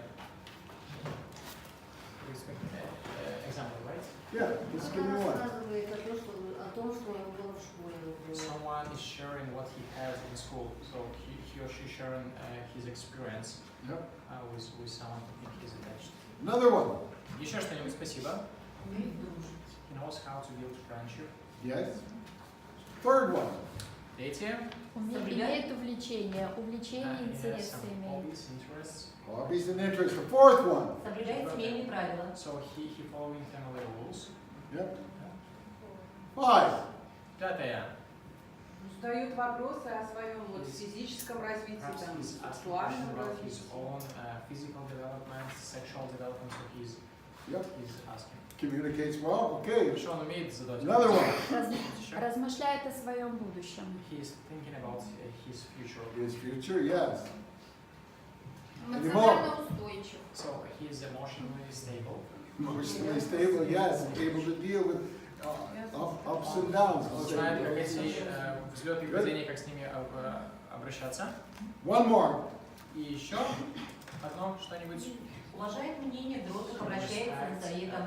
Example, right? Yeah, just give me Она one. рассказывает о том, что у него было в школе, например. Someone is sharing what he has in school, so he or she sharing his experience Yep. with someone who he's attached. Another one. Еще что-нибудь, спасибо. He knows how to build friendship. Yes. Third one. Третье. Имеет увлечение, увлечение, He has интересы some имеет. hobbies, interests. Hobbies and interests. The fourth one. Соблюдает семейные правила. So he following family rules. Yep. 5. Пятое. Задают вопросы о своем вот, He's- физическом развитии, Perhaps там, he's asking сексуальном questions about his развитии. own physical development, sexual development, so he's Yep. asking. Communicates well. Okay. Что он умеет задать? Another one. Еще? Размышляет о своем будущем. He's thinking about his future. His future, yes. Эмоционально устойчив. So he is emotionally stable. Emotionally stable, yes. Able to deal with ups and downs. Он знает, как эти взлеты и падения, как с ними обращаться. One more. И еще одно что-нибудь. Уважает мнение взрослых, обращается за советом.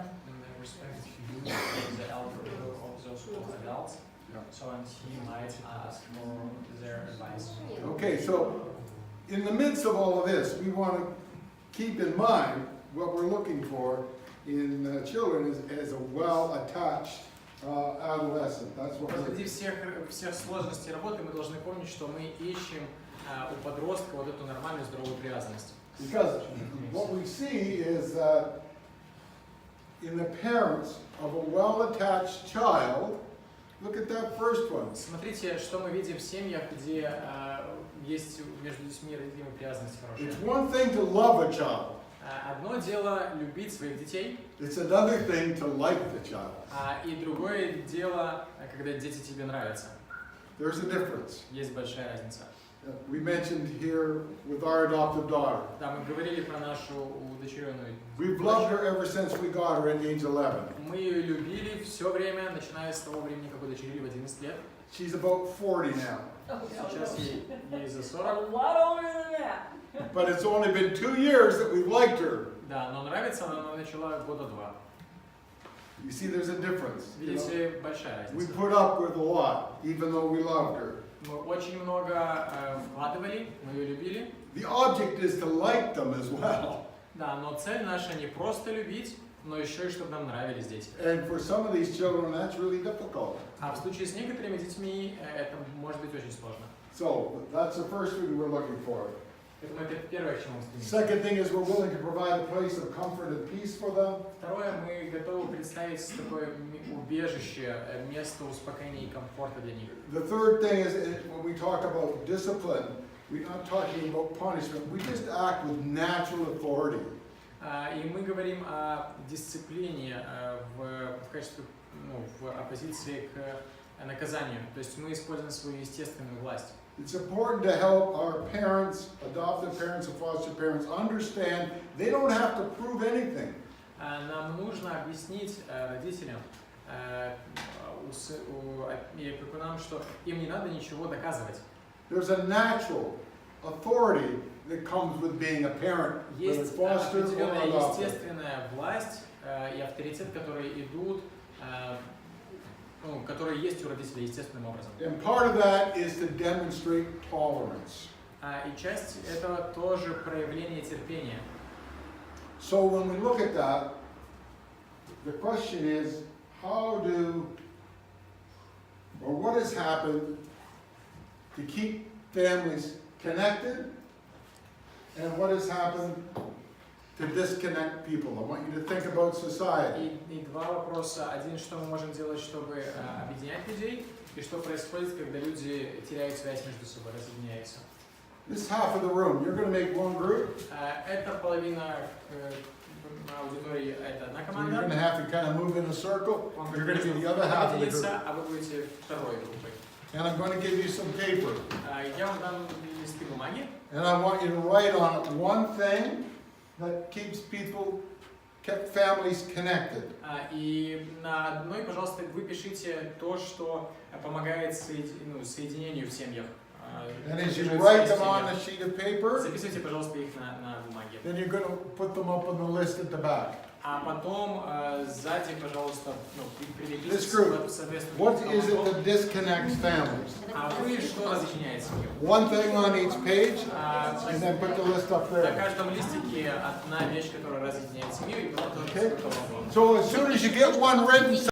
Respect views of the elder of those who are adults. Yeah. So and he might ask for their advice. Okay, so in the midst of all of this, we want to keep in mind what we're looking for in children as a well-attached adolescent. That's what we're Среди всех сложностей работы мы должны помнить, что мы ищем у подростка вот эту нормальную здоровую привязанность. Because what we see is that in the parents of a well-attached child, look at that first one. Смотрите, что мы видим в семьях, где есть между детьми и родителями привязанность хорошая. It's one thing to love a child. Одно дело любить своих детей, It's another thing to like the child. и другое дело, когда дети тебе нравятся. There's a difference. Есть большая разница. We mentioned here with our adopted daughter. Да, мы говорили про нашу удочеренную. We've loved her ever since we got her at age 11. Мы ее любили все время, начиная с того времени, как удочерили в 11 лет. She's about 40 now. Сейчас ей за A 40. lot older than that. But it's only been 2 years that we've liked her. Да, но нравится она начала года 2. You see, there's a difference. You know? Видите, большая We разница. put up with a lot, even though we loved her. Мы очень много вкладывали, мы ее любили. The object is to like them as well. Да, но цель наша не просто любить, но еще и чтобы нам нравились дети. And for some of these children, that's really difficult. А в случае с некоторыми детьми это может быть очень сложно. So that's the first thing we're looking for. Поэтому это первое, к чему мы стремимся. Second thing is we're willing to provide a place of comfort and peace for them. Второе, мы готовы представить такое убежище, место успокоения и комфорта для них. The third thing is when we talk about discipline, we're not talking about punishment. We just act with natural authority. И мы говорим о дисциплине в качестве, в оппозиции к наказанию. То есть мы используем свою естественную власть. It's important to help our parents, adoptive parents and foster parents understand they don't have to prove anything. Нам нужно объяснить родителям и опекунам, что им не надо ничего доказывать. There's a natural authority that comes with being a parent, whether Есть foster or определенная adopted. естественная власть и авторитет, которые идут, которые есть у родителей естественным образом. And part of that is to demonstrate tolerance. И часть этого тоже проявление терпения. So when we look at that, the question is, how do, or what has happened to keep families connected, and what has happened to disconnect people? I want you to think about society. И два вопроса. Один, что мы можем делать, чтобы объединять людей, и что происходит, когда люди теряют связь между собой, разъединяются. This half of the room, you're going to make one group, Это половина аудитории, это одна so you're going to команда. have to kind of move in a circle. Он You're going to be the other half of the group. поделится, а вы будете второй группой. And I'm going to give you some paper. Я вам дам листы бумаги, And I want you to write on it one thing that keeps people kept families connected. И на одной, пожалуйста, вы пишите то, что помогает соединению в семьях. And as you Поддерживает write связь them в on семьях. a sheet of paper, Записывайте, пожалуйста, их на бумаге. then you're going to put them up on the list at the back. А потом сзади, пожалуйста, прилепите This group, соответственно. what is it that disconnects families? А вы что разъединяет семью? One thing on each page, and then put the list up На there. каждом листике одна вещь, которая разъединяет семью, и потом тоже Okay. сколько вам. So as soon as you get one written,